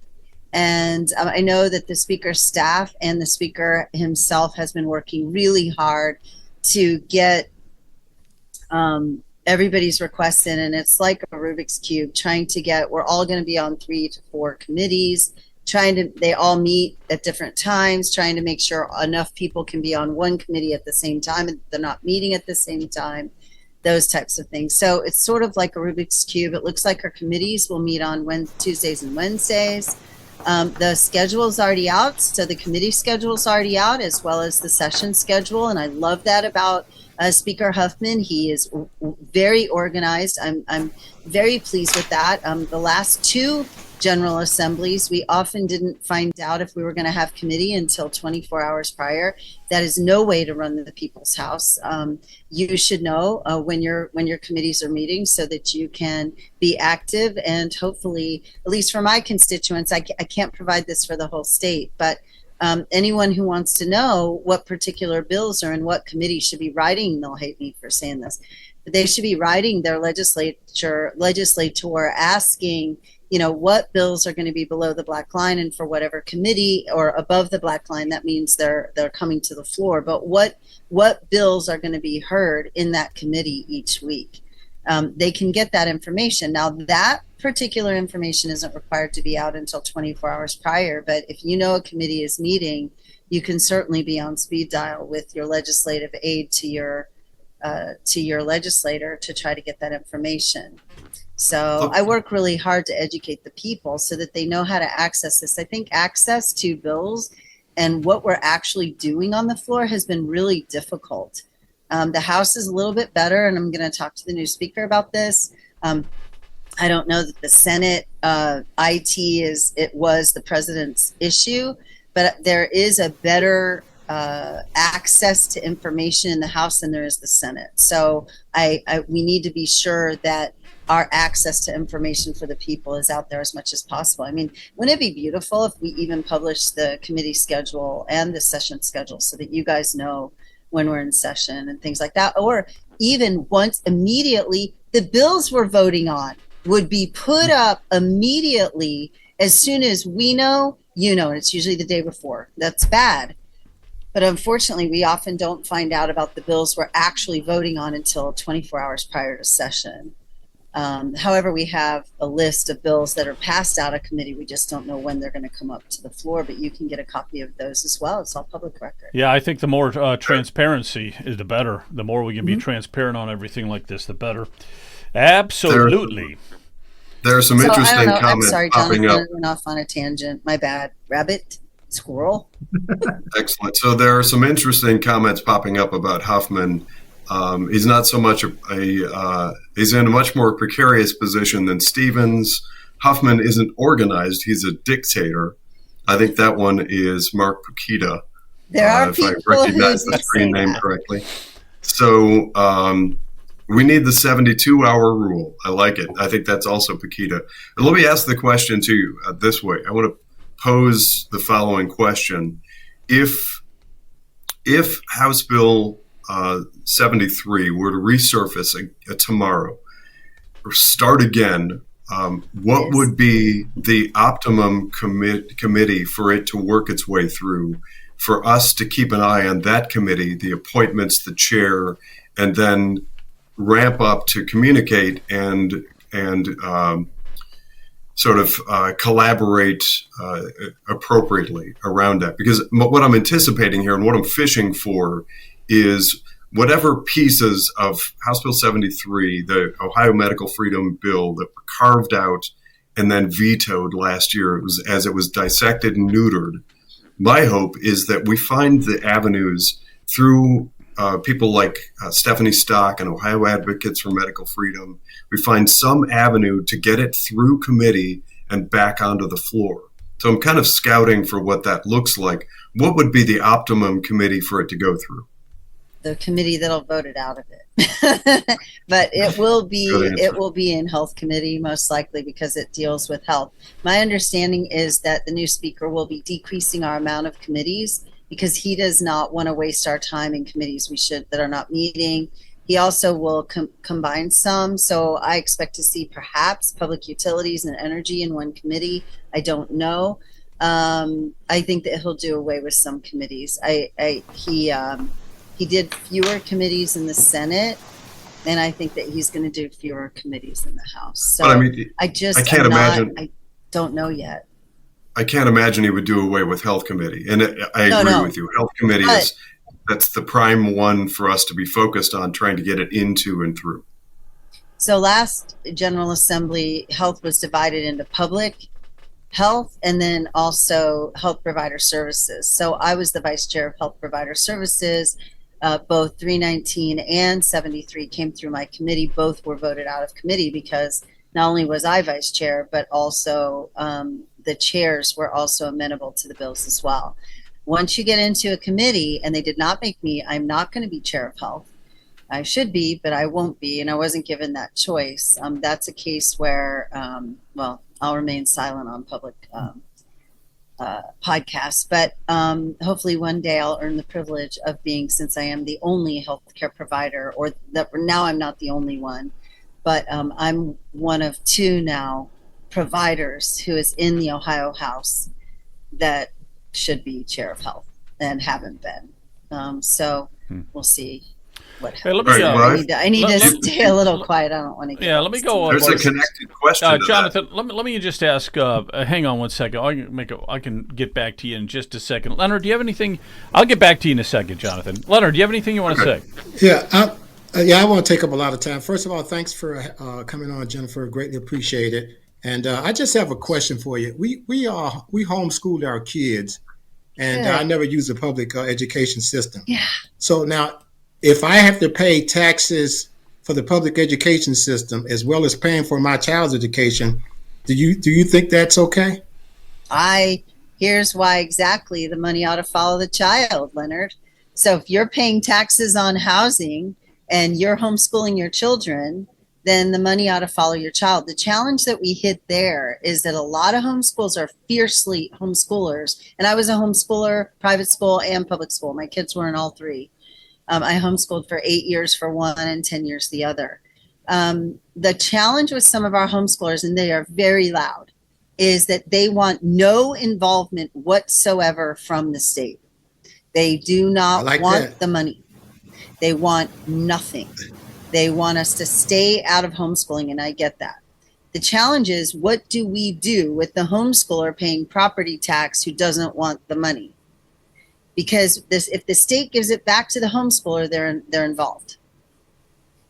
And I know that the Speaker's staff and the Speaker himself has been working really hard to get everybody's requests in. And it's like a Rubik's Cube, trying to get, we're all going to be on 3 to 4 committees, they all meet at different times, trying to make sure enough people can be on one committee at the same time and they're not meeting at the same time, those types of things. So it's sort of like a Rubik's Cube. It looks like our committees will meet on Tuesdays and Wednesdays. The schedule is already out, so the committee schedule is already out, as well as the session schedule, and I love that about Speaker Huffman. He is very organized. I'm very pleased with that. The last 2 General Assemblies, we often didn't find out if we were going to have committee until 24 hours prior. That is no way to run the People's House. You should know when your committees are meeting so that you can be active, and hopefully, at least for my constituents, I can't provide this for the whole state, but anyone who wants to know what particular bills are in what committee should be writing, they'll hate me for saying this, but they should be writing their legislator asking, what bills are going to be below the black line and for whatever committee, or above the black line, that means they're coming to the floor. But what bills are going to be heard in that committee each week? They can get that information. Now, that particular information isn't required to be out until 24 hours prior, but if you know a committee is meeting, you can certainly be on speed dial with your legislative aide to your legislator to try to get that information. So I work really hard to educate the people so that they know how to access this. I think access to bills and what we're actually doing on the floor has been really difficult. The House is a little bit better, and I'm going to talk to the new Speaker about this. I don't know that the Senate IT was the president's issue, but there is a better access to information in the House than there is the Senate. So we need to be sure that our access to information for the people is out there as much as possible. I mean, wouldn't it be beautiful if we even published the committee schedule and the session schedule so that you guys know when we're in session and things like that? Or even once immediately, the bills we're voting on would be put up immediately as soon as we know, and it's usually the day before. That's bad. But unfortunately, we often don't find out about the bills we're actually voting on until 24 hours prior to session. However, we have a list of bills that are passed out of committee. We just don't know when they're going to come up to the floor, but you can get a copy of those as well. It's all public record. Yeah, I think the more transparency is the better. The more we can be transparent on everything like this, the better. Absolutely. There are some interesting comments I'm sorry, popping Jonathan, up. I went off on a tangent. My bad. Rabbit? Squirrel? Excellent. So there are some interesting comments popping up about Huffman. He's not so much he's in a much more precarious position than Stevens. Huffman isn't organized. He's a dictator. I think that one is Mark Pukita. There are if people I recognize who the do screen say name that. correctly. So we need the 72-hour rule. I like it. I think that's also Pukita. But let me ask the question to you this way. I want to pose the following question. If House Bill 73 were to resurface tomorrow or start again, what Yes. would be the optimum committee for it to work its way through, for us to keep an eye on that committee, the appointments, the chair, and then ramp up to communicate and collaborate appropriately around that? Because what I'm anticipating here and what I'm fishing for is whatever pieces of House Bill 73, the Ohio Medical Freedom Bill that were carved out and then vetoed last year as it was dissected and neutered. My hope is that we find the avenues through people like Stephanie Stock and Ohio Advocates for Medical Freedom, we find some avenue to get it through committee and back onto the floor. So I'm kind of scouting for what that looks like. What would be the optimum committee for it to go through? The committee that'll vote it out of it. But it will be in health committee most likely because it deals with health. My understanding is that the new speaker will be decreasing our amount of committees because he does not want to waste our time in committees that are not meeting. He also will combine some. So I expect to see perhaps public utilities and energy in one committee. I don't know. I think that he'll do away with some committees. He did fewer committees in the Senate, and I think that he's going to do fewer committees in the House. So but I mean, I can't imagine. I don't know yet. I can't imagine he would do away with health committee. And I agree with you. Health committee that's the prime one for us to be focused on trying to get it into and through. So last General Assembly, health was divided into public health and then also health provider services. So I was the vice chair of health provider services. Both 319 and 73 came through my committee. Both were voted out of committee because not only was I vice chair, but also the chairs were also amenable to the bills as well. Once you get into a committee, and they did not make me, I'm not going to be chair of health. I should be, but I won't be, and I wasn't given that choice. That's a case where, I'll remain silent on public podcasts, but hopefully one day I'll earn the privilege of being, since I am the only healthcare provider, now I'm not the only one, but I'm one of two now providers who is in the Ohio House that should be chair of health and haven't been. So we'll see what happens. Hey, I need to stay a little quiet. I don't want to get let me go. There's a connected question to Jonathan, that. let me just ask, hang on one second. I can get back to you in just a second. Leonard, do you have anything? I'll get back to you in a second, Jonathan. Leonard, do you have anything you want to say? Yeah, I won't take up a lot of time. First of all, thanks for coming on, Jennifer. Greatly appreciate it. And I just have a question for you. We homeschooled our kids, and I never used the public education system. Yeah. So now, if I have to pay taxes for the public education system as well as paying for my child's education, do you think that's okay? Here's why exactly the money ought to follow the child, Leonard. So if you're paying taxes on housing and you're homeschooling your children, then the money ought to follow your child. The challenge that we hit there is that a lot of homeschools are fiercely homeschoolers. And I was a homeschooler, private school and public school. My kids were in all three. I homeschooled for 8 years for one and 10 years the other. The challenge with some of our homeschoolers, and they are very loud, is that they want no involvement whatsoever from the state. They do not want the money. They want nothing. They want us to stay out of homeschooling, and I get that. The challenge is, what do we do with the homeschooler paying property tax who doesn't want the money? Because if the state gives it back to the homeschooler, they're involved.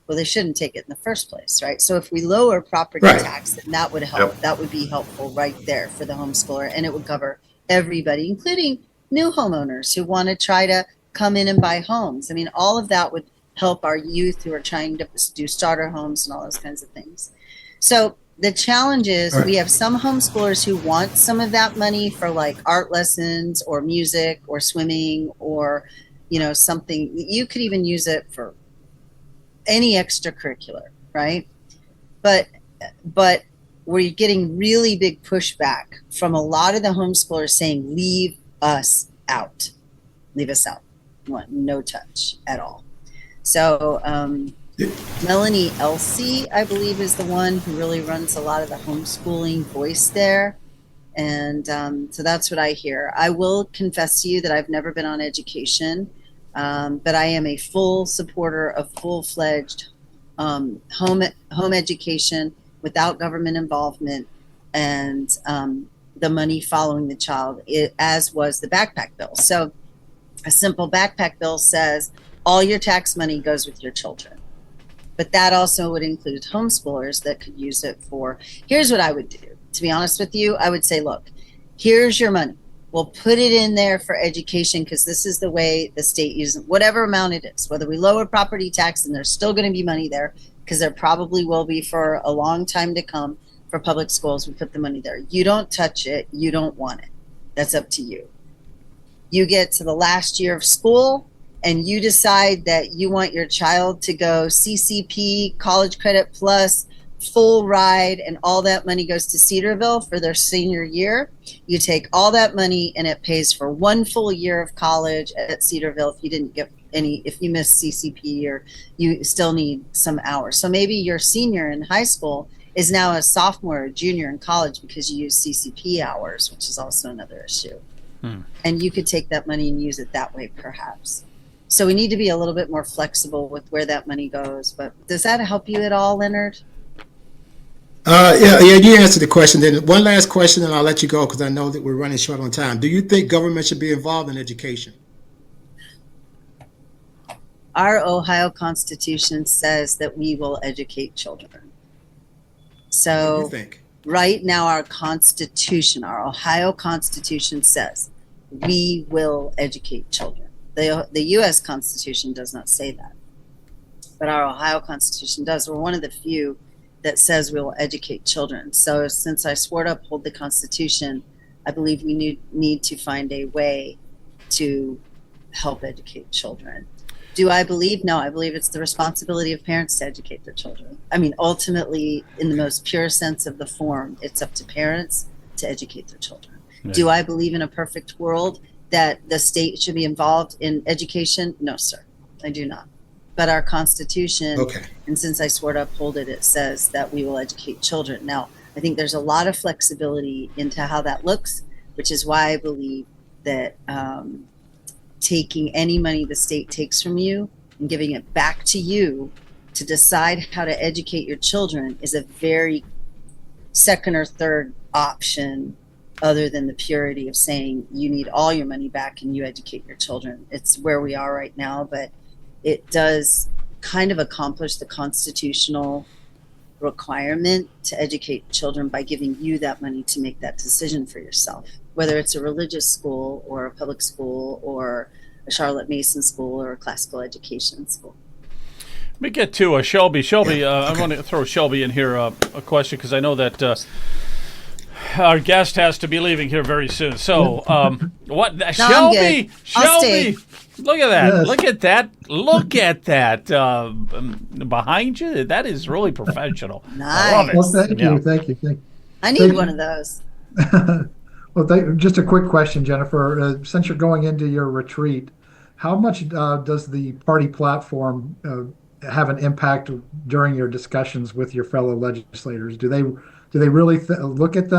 Well, they shouldn't take it in the first place, right? So if we lower property tax, then that would help. Yep. That would be helpful right there for the homeschooler, and it would cover everybody, including new homeowners who want to try to come in and buy homes. I mean, all of that would help our youth who are trying to do starter homes and all those kinds of things. So the challenge is we have some homeschoolers who want some of that money for like art lessons or music or swimming or, something. You could even use it for any extracurricular, right? But we're getting really big pushback from a lot of the homeschoolers saying, leave us out. Leave us out. No touch at all. So Melanie Elsey, I believe, is the one who really runs a lot of the homeschooling voice there. And so that's what I hear. I will confess to you that I've never been on education, but I am a full supporter of full-fledged home education without government involvement and the money following the child, as was the backpack bill. So a simple backpack bill says all your tax money goes with your children. But that also would include homeschoolers that could use it for, here's what I would do. To be honest with you, I would say, look, here's your money. we'll put it in there for education because this is the way the state uses whatever amount it is. Whether we lower property tax, and there's still going to be money there because there probably will be for a long time to come for public schools. We put the money there. You don't touch it. You don't want it. That's up to you. You get to the last year of school and you decide that you want your child to go CCP, College Credit Plus, full ride, and all that money goes to Cedarville for their senior year. You take all that money and it pays for one full year of college at Cedarville if you didn't get any, if you missed CCP or you still need some hours. So maybe your senior in high school is now a sophomore or junior in college because you use CCP hours, which is also another issue. And you could take that money and use it that way perhaps. So we need to be a little bit more flexible with where that money goes. But does that help you at all, Leonard? Yeah, you answered the question. Then one last question, and I'll let you go because I know that we're running short on time. Do you think government should be involved in education? Our Ohio Constitution says that we will educate children. So What do you think? Right now, our Constitution, our Ohio Constitution says we will educate children. The U.S. Constitution does not say that, but our Ohio Constitution does. We're one of the few that says we will educate children. So since I swore to uphold the Constitution, I believe we need to find a way to help educate children. Do I believe? No, I believe it's the responsibility of parents to educate their children. I mean, ultimately, in the most pure sense of the form, it's up to parents to educate their children. Yeah. Do I believe in a perfect world that the state should be involved in education? No, sir, I do not. But our Constitution, and since I swore to uphold it, it says that we will educate children. Now, I think there's a lot of flexibility into how that looks, which is why I believe that taking any money the state takes from you and giving it back to you to decide how to educate your children is a very second or third option other than the purity of saying you need all your money back and you educate your children. It's where we are right now, but it does kind of accomplish the constitutional requirement to educate children by giving you that money to make that decision for yourself, whether it's a religious school or a public school or a Charlotte Mason school or a classical education school. Let me get to Shelby. Shelby, I want to throw Shelby in here a question because I know that our guest has to be leaving here very soon. So, what? No, Shelby, Shelby, look at that! Yes. Look at that! Behind you, that is really professional. Nice. I love it. Well, thank you. I need one of those. Well, just a quick question, Jennifer. Since you're going into your retreat, how much does the party platform have an impact during your discussions with your fellow legislators? Do they really look at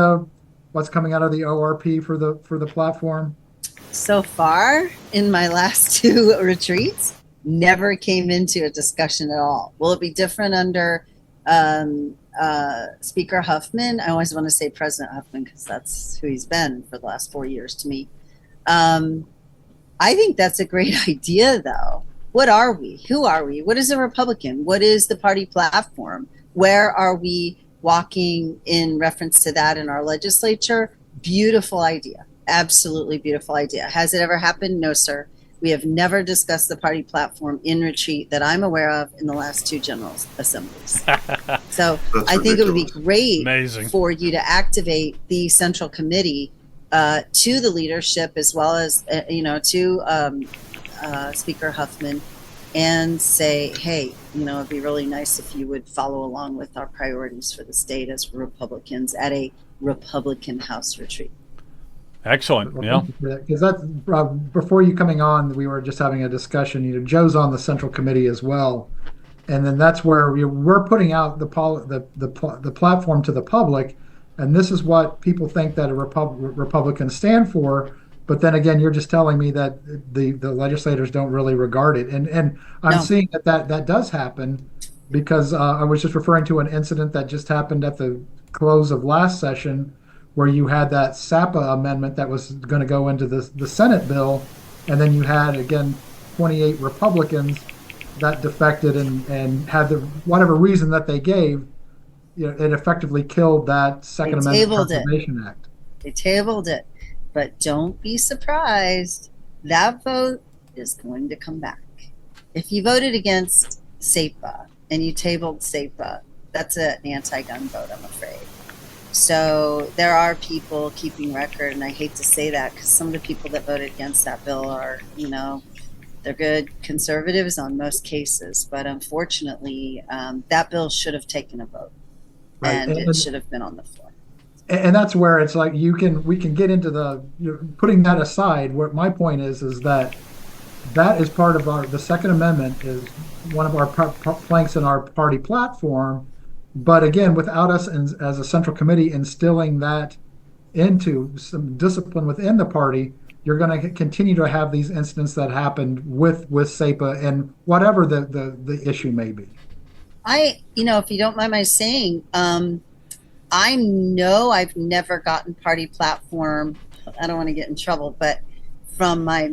what's coming out of the ORP for the platform? So far, in my last two retreats, never came into a discussion at all. Will it be different under Speaker Huffman? I always want to say President Huffman because that's who he's been for the last 4 years to me. I think that's a great idea, though. What are we? Who are we? What is a Republican? What is the party platform? Where are we walking in reference to that in our legislature? Beautiful idea. Absolutely beautiful idea. Has it ever happened? No, sir. We have never discussed the party platform in retreat that I'm aware of in the last two General Assemblies. So I think it would be great for you to activate the Central Committee to the leadership as well as, to Speaker Huffman and say, hey, it'd be really nice if you would follow along with our priorities for the state as Republicans at a Republican House retreat. Excellent. Yeah. Because that's before you coming on, we were just having a discussion. Joe's on the Central Committee as well, and then that's where we're putting out the platform to the public, and this is what people think that a Republicans stand for. But then again, you're just telling me that the legislators don't really regard it, and I'm seeing that does happen because I was just referring to an incident that just happened at the close of last session, where you had that SAPA amendment that was going to go into the Senate bill, and then you had, again, 28 Republicans that defected and had whatever reason that they gave, it effectively killed that Second Amendment Conservation Act. They tabled it. But don't be surprised. That vote is going to come back. If you voted against SEPA and you tabled SEPA, that's an anti-gun vote, I'm afraid. So there are people keeping record, and I hate to say that because some of the people that voted against that bill are, they're good conservatives on most cases. But unfortunately, that bill should have taken a vote, and it should have been on the floor. And that's where it's like we can get into putting that aside. What my point is that is part of the Second Amendment is one of our planks in our party platform. But again, without us as a central committee instilling that into some discipline within the party, you're going to continue to have these incidents that happened with SEPA and whatever the issue may be. If you don't mind my saying, I know I've never gotten party platform. I don't want to get in trouble, but from my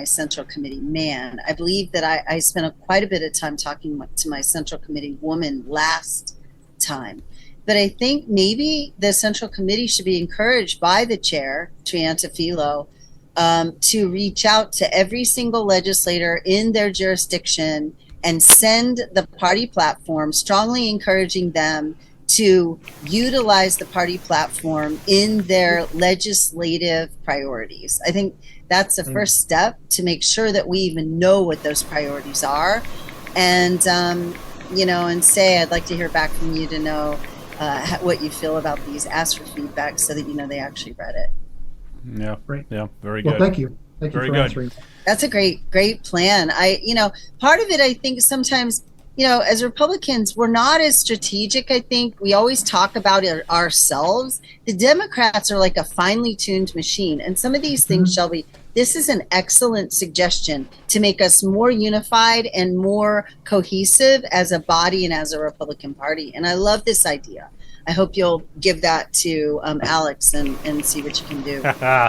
central committee man, I believe that I spent quite a bit of time talking to my central committee woman last time. But I think maybe the central committee should be encouraged by the chair, Trianta Philo, to reach out to every single legislator in their jurisdiction and send the party platform, strongly encouraging them to utilize the party platform in their legislative priorities. I think that's the first step to make sure that we even know what those priorities are. And, and say, I'd like to hear back from you to know what you feel about these, ask for feedback so that they actually read it. Yeah, Great. Yeah, very good. Well, thank you. Thank you Very for good. answering. That's a great plan. Part of it, I think sometimes, as Republicans, we're not as strategic. I think we always talk about it ourselves. The Democrats are like a finely tuned machine. And some of these things, Shelby, this is an excellent suggestion to make us more unified and more cohesive as a body and as a Republican Party. And I love this idea. I hope you'll give that to Alex and see what you can do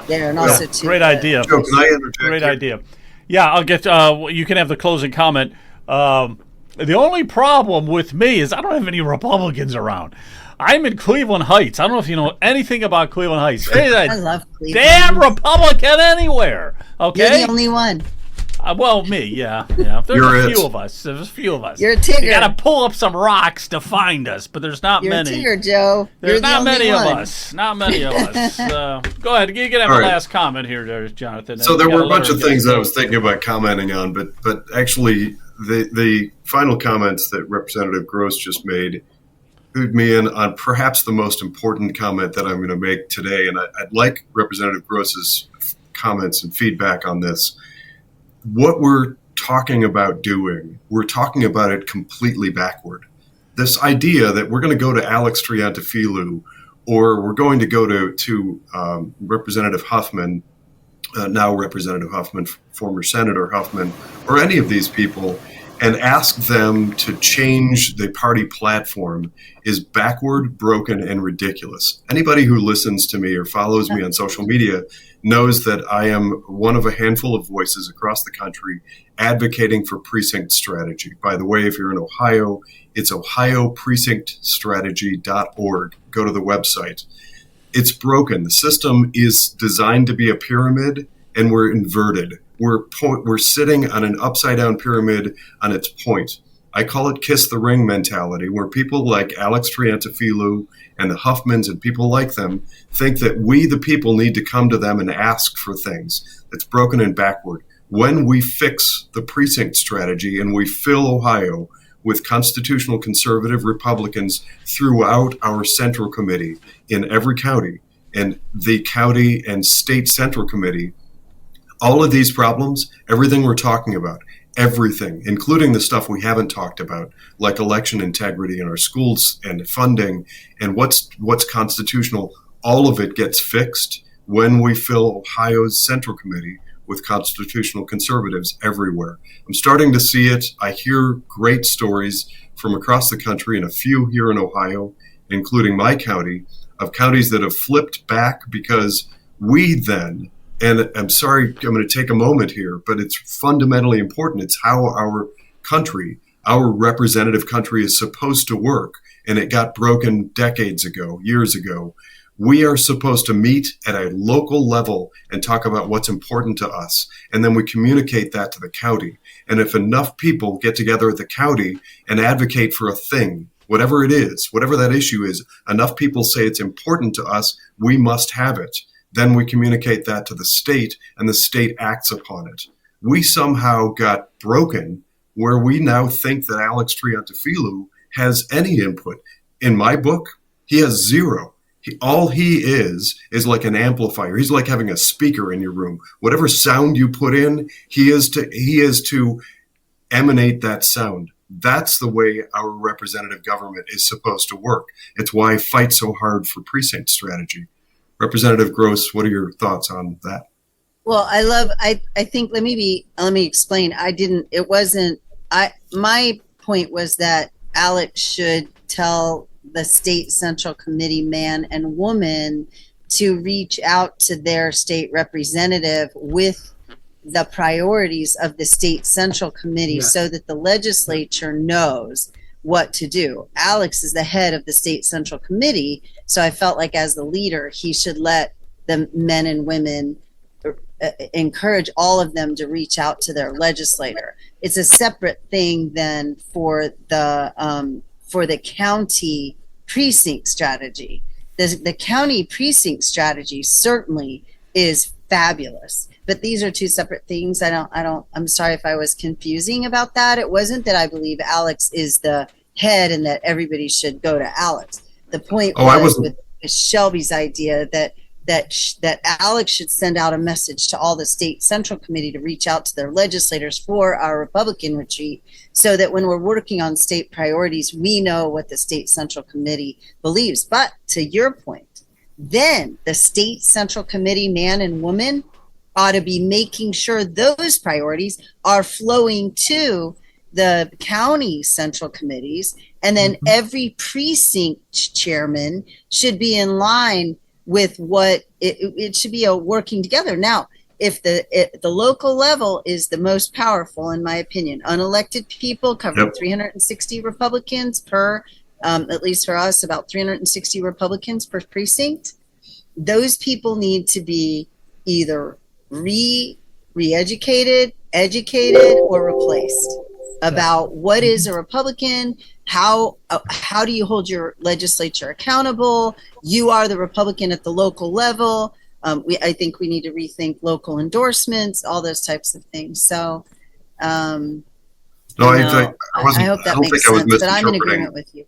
there. And also to great idea. Joe, can I interject Great here? idea. Yeah, I'll get. You can have the closing comment. The only problem with me is I don't have any Republicans around. I'm in Cleveland Heights. I don't know if you know anything about Cleveland Heights. I love Cleveland. Damn Republican anywhere. Okay. You're the only one. Well, me, yeah. There's a few of us. You're a Tigger. You got to pull up some rocks to find us, but there's not You're many. You're a Tigger, Joe. There's You're not the many only of one. us. Not many of us. Go ahead. You can have All a right. last comment here, there, Jonathan. So And there you were a gotta let bunch her of get things that I going. was thinking about commenting on, but actually the final comments that Representative Gross just made clued me in on perhaps the most important comment that I'm going to make today. And I'd like Representative Gross's comments and feedback on this. What we're talking about doing, we're talking about it completely backward. This idea that we're going to go to Alex Triantafilou or we're going to go to Representative Huffman, now Representative Huffman, former Senator Huffman, or any of these people, and ask them to change the party platform is backward, broken, and ridiculous. Anybody who listens to me or follows me on social media knows that I am one of a handful of voices across the country advocating for precinct strategy. By the way, if you're in Ohio, it's ohioprecinctstrategy.org. Go to the website. It's broken. The system is designed to be a pyramid, and we're inverted. We're sitting on an upside-down pyramid on its point. I call it kiss the ring mentality, where people like Alex Triantafilou and the Huffmans and people like them think that we, the people, need to come to them and ask for things. It's broken and backward. When we fix the precinct strategy and we fill Ohio with constitutional conservative Republicans throughout our central committee in every county and the county and state central committee, all of these problems, everything we're talking about, everything, including the stuff we haven't talked about, like election integrity in our schools and funding and what's constitutional, all of it gets fixed when we fill Ohio's central committee with constitutional conservatives everywhere. I'm starting to see it. I hear great stories from across the country and a few here in Ohio, including my county, of counties that have flipped back because we then, and I'm sorry, I'm going to take a moment here, but it's fundamentally important. It's how our country, our representative country, is supposed to work. And it got broken decades ago, years ago. We are supposed to meet at a local level and talk about what's important to us. And then we communicate that to the county. And if enough people get together at the county and advocate for a thing, whatever it is, whatever that issue is, enough people say it's important to us, we must have it. Then we communicate that to the state, and the state acts upon it. We somehow got broken where we now think that Alex Triantafilou has any input. In my book, he has zero. All he is like an amplifier. He's like having a speaker in your room. Whatever sound you put in, he is to emanate that sound. That's the way our representative government is supposed to work. It's why I fight so hard for precinct strategy. Representative Gross, what are your thoughts on that? Well, I think, let me explain. My point was that Alex should tell the state central committee man and woman to reach out to their state representative with the priorities of the state central committee, yes, so that the legislature knows what to do. Alex is the head of the state central committee, so I felt like as the leader, he should let the men and women encourage all of them to reach out to their legislator. It's a separate thing than for the county precinct strategy. The county precinct strategy certainly is fabulous, but these are two separate things. I'm sorry if I was confusing about that. It wasn't that I believe Alex is the head and that everybody should go to Alex. The point was with Shelby's idea that Alex should send out a message to all the state central committee to reach out to their legislators for our Republican retreat, so that when we're working on state priorities, we know what the state central committee believes. But to your point, then the state central committee man and woman ought to be making sure those priorities are flowing to the county central committees, and then every precinct chairman should be in line with what it should be, a working together. Now, if the local level is the most powerful, in my opinion, unelected people covering 360 Republicans per, at least for us, about 360 Republicans per precinct, those people need to be either re-educated, educated, or replaced about what is a Republican. How do you hold your legislature accountable? You are the Republican at the local level. I think we need to rethink local endorsements, all those types of things. So, I hope that makes sense, but I'm in agreement with you.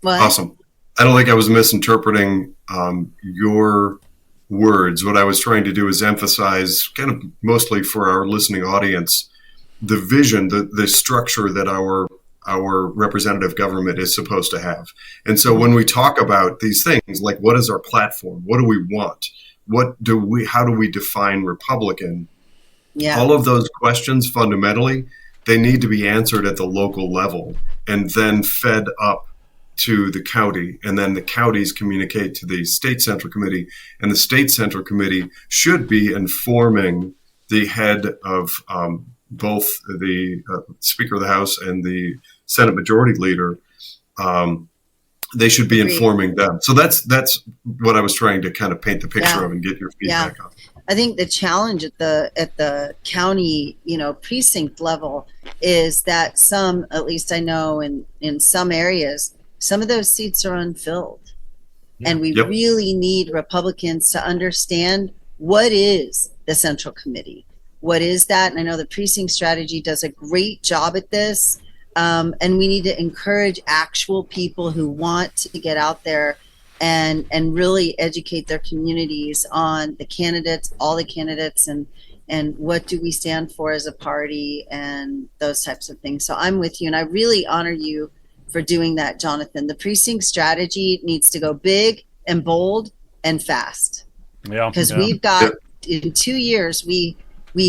What? Awesome. I don't think I was misinterpreting your words. What I was trying to do is emphasize, kind of mostly for our listening audience, the vision, the structure that our representative government is supposed to have. And so when we talk about these things, like what is our platform? What do we want? How do we define Republican? Yeah. All of those questions, fundamentally, they need to be answered at the local level and then fed up to the county, and then the counties communicate to the state central committee, and the state central committee should be informing the head of both the Speaker of the House and the Senate Majority Leader. They should be informing them. So that's what I was trying to kind of paint the picture of and get your feedback on. I think the challenge at the county, precinct level is that some, at least I know in some areas, some of those seats are unfilled. And we really need Republicans to understand what is the Central Committee. What is that? And I know the precinct strategy does a great job at this. And we need to encourage actual people who want to get out there and really educate their communities on the candidates, all the candidates, and what do we stand for as a party and those types of things. So I'm with you, and I really honor you for doing that, Jonathan. The precinct strategy needs to go big and bold and fast. Yeah. Because we've got, in 2 years, we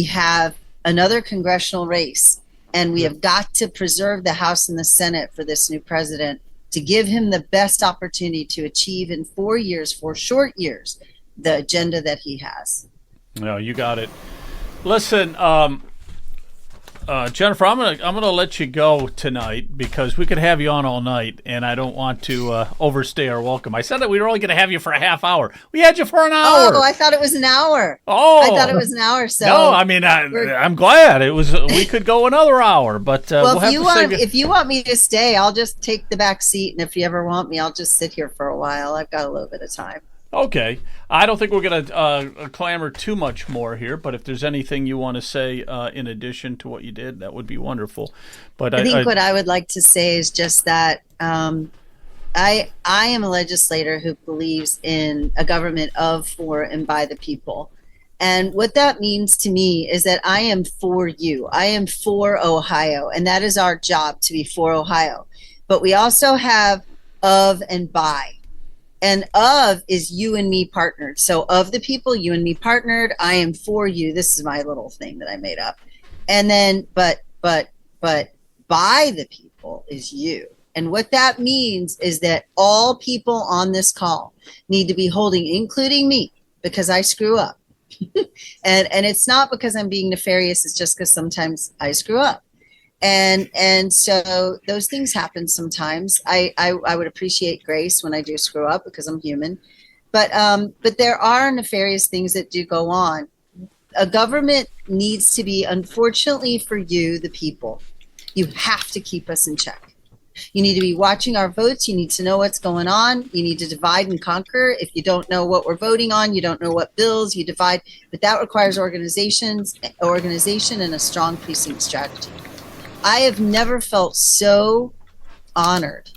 have another congressional race, and we have got to preserve the House and the Senate for this new president to give him the best opportunity to achieve in 4 years, 4 short years, the agenda that he has. No, you got it. Listen, Jennifer, I'm gonna let you go tonight because we could have you on all night, and I don't want to overstay our welcome. I said that we were only going to have you for a half hour. We had you for an hour. Oh, I thought it was an hour. Oh, I thought it was an hour. So no, I mean I'm glad it was. We could go another hour, but well, we'll if you want me to stay, I'll just take the back seat, and if you ever want me, I'll just sit here for a while. I've got a little bit of time. Okay. I don't think we're going to clamor too much more here, but if there's anything you want to say in addition to what you did, that would be wonderful. But I think what I would like to say is just that I am a legislator who believes in a government of, for, and by the people. And what that means to me is that I am for you. I am for Ohio, and that is our job, to be for Ohio. But we also have of and by. And of is you and me partnered. So of the people, you and me partnered. I am for you. This is my little thing that I made up. And then, but by the people is you. And what that means is that all people on this call need to be holding, including me, because I screw up. and it's not because I'm being nefarious. It's just because sometimes I screw up. And so those things happen sometimes. I would appreciate grace when I do screw up because I'm human, but there are nefarious things that do go on. A government needs to be, unfortunately for you, the people, you have to keep us in check. You need to be watching our votes. You need to know what's going on. You need to divide and conquer. If you don't know what we're voting on, you don't know what bills, you divide, but that requires organization and a strong precinct strategy. I have never felt so honored.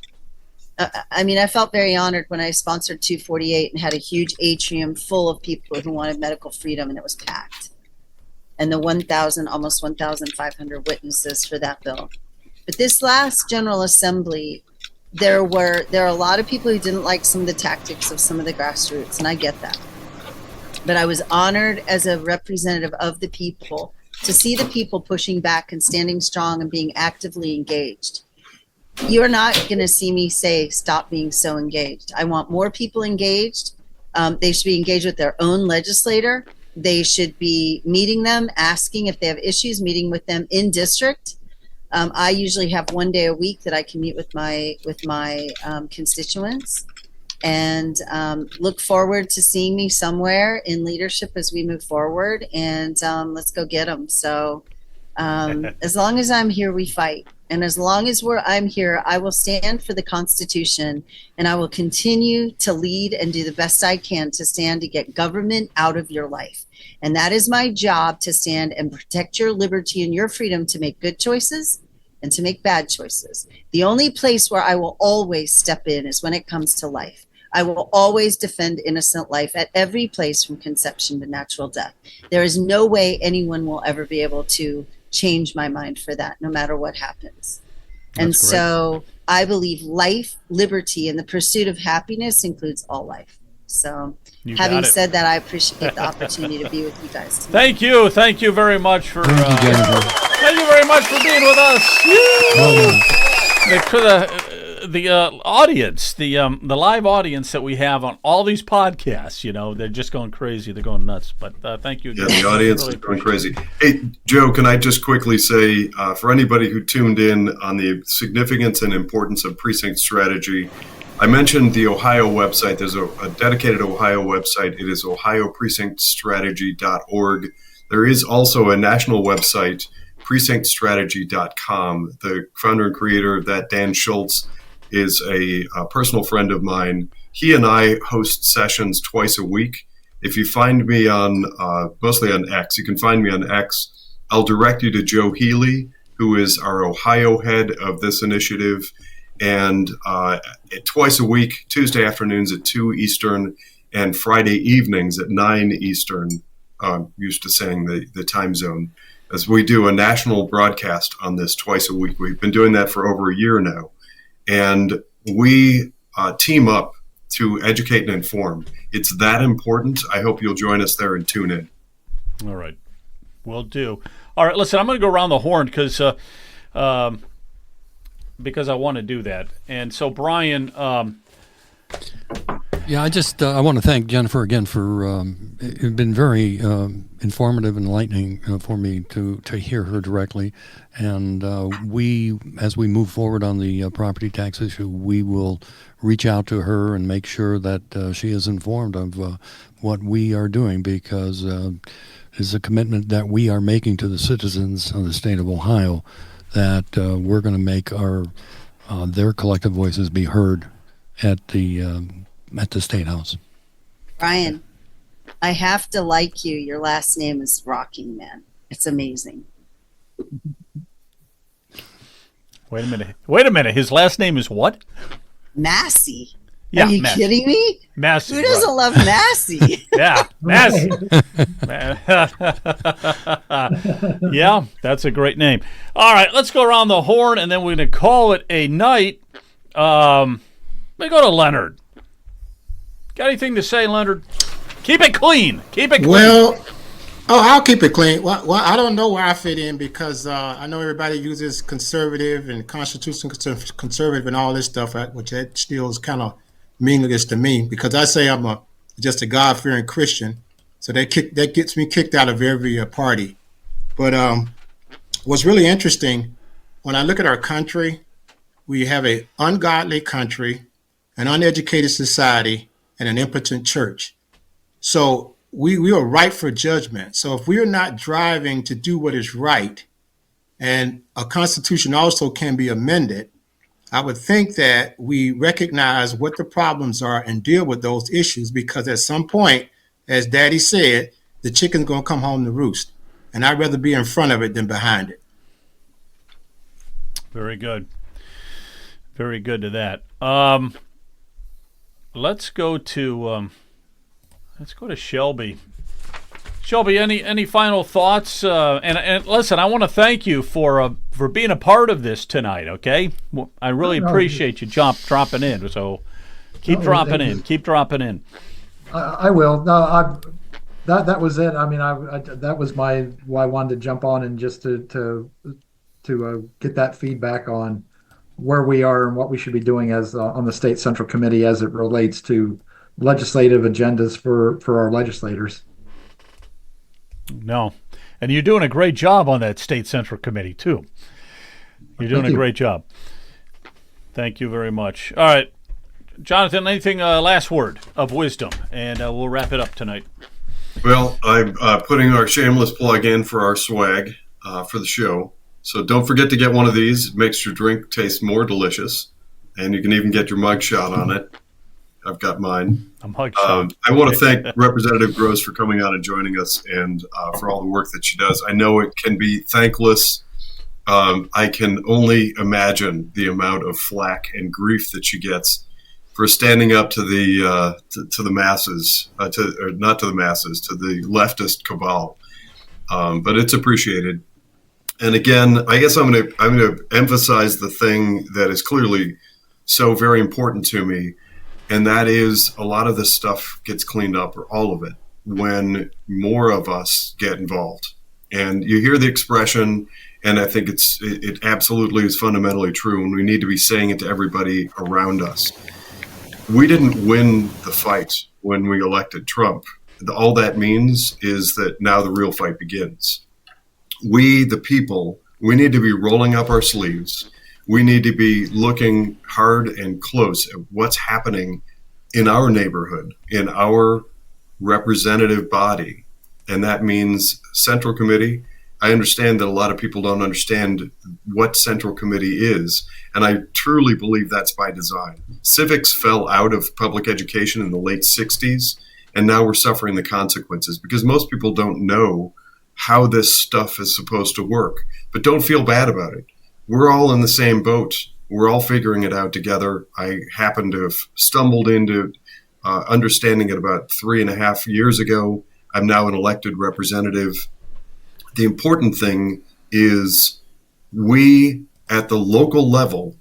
I felt very honored when I sponsored 248 and had a huge atrium full of people who wanted medical freedom, and it was packed. And the almost 1,500 witnesses for that bill. But this last General Assembly, there are a lot of people who didn't like some of the tactics of some of the grassroots, and I get that. But I was honored as a representative of the people to see the people pushing back and standing strong and being actively engaged. You're not going to see me say, stop being so engaged. I want more people engaged. They should be engaged with their own legislator. They should be meeting them, asking if they have issues, meeting with them in district. I usually have one day a week that I can meet with my constituents, and look forward to seeing me somewhere in leadership as we move forward, and let's go get them. So as long as I'm here, we fight. And as long as I'm here, I will stand for the Constitution, and I will continue to lead and do the best I can to stand to get government out of your life. And that is my job, to stand and protect your liberty and your freedom to make good choices and to make bad choices. The only place where I will always step in is when it comes to life. I will always defend innocent life at every place from conception to natural death. There is no way anyone will ever be able to change my mind for that, no matter what happens. And That's so I believe life, liberty, and the pursuit of happiness includes all life. So having said that, I appreciate the opportunity to be with you guys. Thank you very much for Thank you, Jennifer. thank you very much for being with us. The audience, the live audience that we have on all these podcasts, they're just going crazy. They're going nuts. But thank you again. Yeah, the audience is going crazy. Hey, Joe, can I just quickly say, for anybody who tuned in on the significance and importance of precinct strategy, I mentioned the Ohio website. There's a dedicated Ohio website. It is ohioprecinctstrategy.org. There is also a national website, precinctstrategy.com. The founder and creator of that, Dan Schultz, is a personal friend of mine. He and I host sessions twice a week. If you find me on, mostly on X, you can find me on X. I'll direct you to Joe Healy, who is our Ohio head of this initiative. And twice a week, Tuesday afternoons at 2 Eastern and Friday evenings at 9 Eastern, used to saying the time zone, as we do a national broadcast on this twice a week. We've been doing that for over a year now. And we team up to educate and inform. It's that important. I hope you'll join us there and tune in. All right. Will do. All right, listen, I'm going to go around the horn because I want to do that. And so, Brian, Yeah, I want to thank Jennifer again for it's been very informative and enlightening for me to hear her directly. And as we move forward on the property tax issue, we will reach out to her and make sure that she is informed of what we are doing, because it's a commitment that we are making to the citizens of the state of Ohio that we're going to make their collective voices be heard at the State House. Brian, I have to like you. Your last name is Rocking Man. It's amazing. Wait a minute. His last name is what? Massey. Yeah, Are you Massey. kidding me? Massey. Who doesn't right. love Massey? Yeah, Massey. Yeah, that's a great name. All right, let's go around the horn, and then we're going to call it a night. We go to Leonard. Got anything to say, Leonard? Keep it clean. Keep it clean. Well, I'll keep it clean. Well, I don't know where I fit in, because I know everybody uses conservative and constitutional conservative and all this stuff, which that still is kind of meaningless to me, because I say I'm just a God-fearing Christian. So that gets me kicked out of every party. But what's really interesting, when I look at our country, we have an ungodly country, an uneducated society, and an impotent church. So we are ripe for judgment. So if we are not driving to do what is right, and a constitution also can be amended, I would think that we recognize what the problems are and deal with those issues, because at some point, as Daddy said, the chicken's going to come home to roost. And I'd rather be in front of it than behind it. Very good. Very good to that. Let's go to Shelby. Shelby, any final thoughts? And listen, I want to thank you for being a part of this tonight. Okay, I really appreciate you dropping in. So keep dropping in. Keep dropping in. I will. No, that was it. I mean, that was why I wanted to jump on, and just to get that feedback on where we are and what we should be doing as on the state central committee as it relates to legislative agendas for our legislators. No, and you're doing a great job on that state central committee too. You're doing a great job. Thank you very much. All right, Jonathan, anything last word of wisdom, and we'll wrap it up tonight. Well, I'm putting our shameless plug in for our swag for the show. So don't forget to get one of these. It makes your drink taste more delicious, and you can even get your mug shot on it. I've got mine. A mug shot. I want to thank Representative Gross for coming on and joining us, and for all the work that she does. I know it can be thankless. I can only imagine the amount of flack and grief that she gets for standing up to the to the masses, not to the masses, to the leftist cabal. But it's appreciated. And again, I guess I'm going to emphasize the thing that is clearly so very important to me, and that is a lot of this stuff gets cleaned up, or all of it, when more of us get involved. And you hear the expression, and I think it absolutely is fundamentally true, and we need to be saying it to everybody around us. We didn't win the fight when we elected Trump. All that means is that now the real fight begins. We, the people, we need to be rolling up our sleeves. We need to be looking hard and close at what's happening in our neighborhood, in our representative body. And that means Central Committee. I understand that a lot of people don't understand what Central Committee is, and I truly believe that's by design. Civics fell out of public education in the late 60s, and now we're suffering the consequences because most people don't know how this stuff is supposed to work. But don't feel bad about it. We're all in the same boat. We're all figuring it out together. I happen to have stumbled into understanding it about 3.5 years ago. I'm now an elected representative. The important thing is we at the local level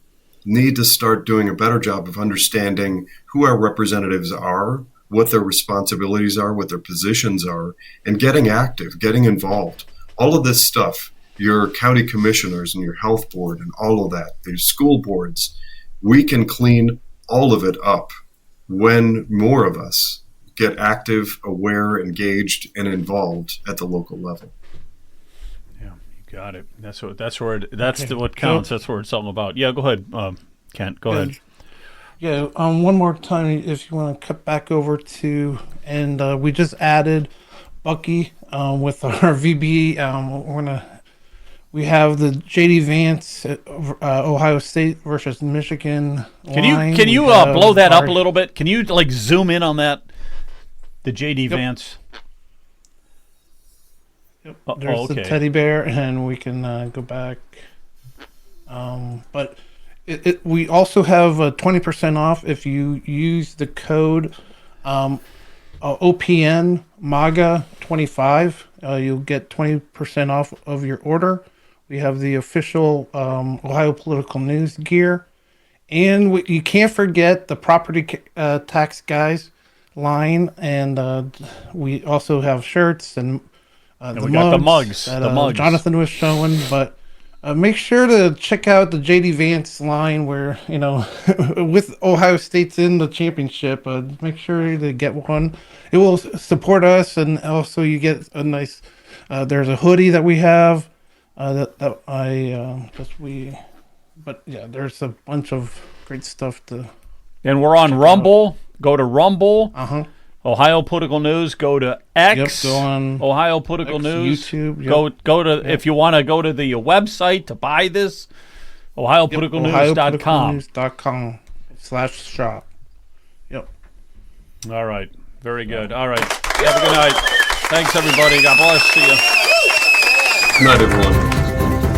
need to start doing a better job of understanding who our representatives are, what their responsibilities are, what their positions are, and getting active, getting involved. All of this stuff, your county commissioners and your health board and all of that, your school boards, we can clean all of it up. when more of us get active, aware, engaged, and involved at the local level. Yeah, you got it. That's what counts. That's what it's all about. Yeah, go ahead, Kent. Go ahead. Yeah, one more time, if you want to cut back over to, and we just added Bucky with our VB. We have the JD Vance Ohio State versus Michigan. Can you blow that up a little bit? Can you like zoom in on that? The JD Vance. Yep. There's the teddy bear, and we can go back. But we also have 20% off if you use the code OPN MAGA 25. You'll get 20% off of your order. We have the official Ohio Political News gear, and you can't forget the property tax guys line, and we also have shirts and we got the mugs. That, the mugs Jonathan was showing, but make sure to check out the JD Vance line where, with Ohio State's in the championship, make sure to get one. It will support us, and also you get a nice, there's a hoodie that we have but yeah, there's a bunch of great stuff to. And we're on Rumble. Out. Go to Rumble. Ohio Political News. Go to X. Yep, go on Ohio Political X, News. YouTube. Yep. Go to if you want to go to the website to buy this. OhioPoliticalNews.com. OhioPoliticalNews.com/shop. Yep. All right. Very good. All right. Have a good night. Thanks everybody. God bless. See you. Good night, everyone.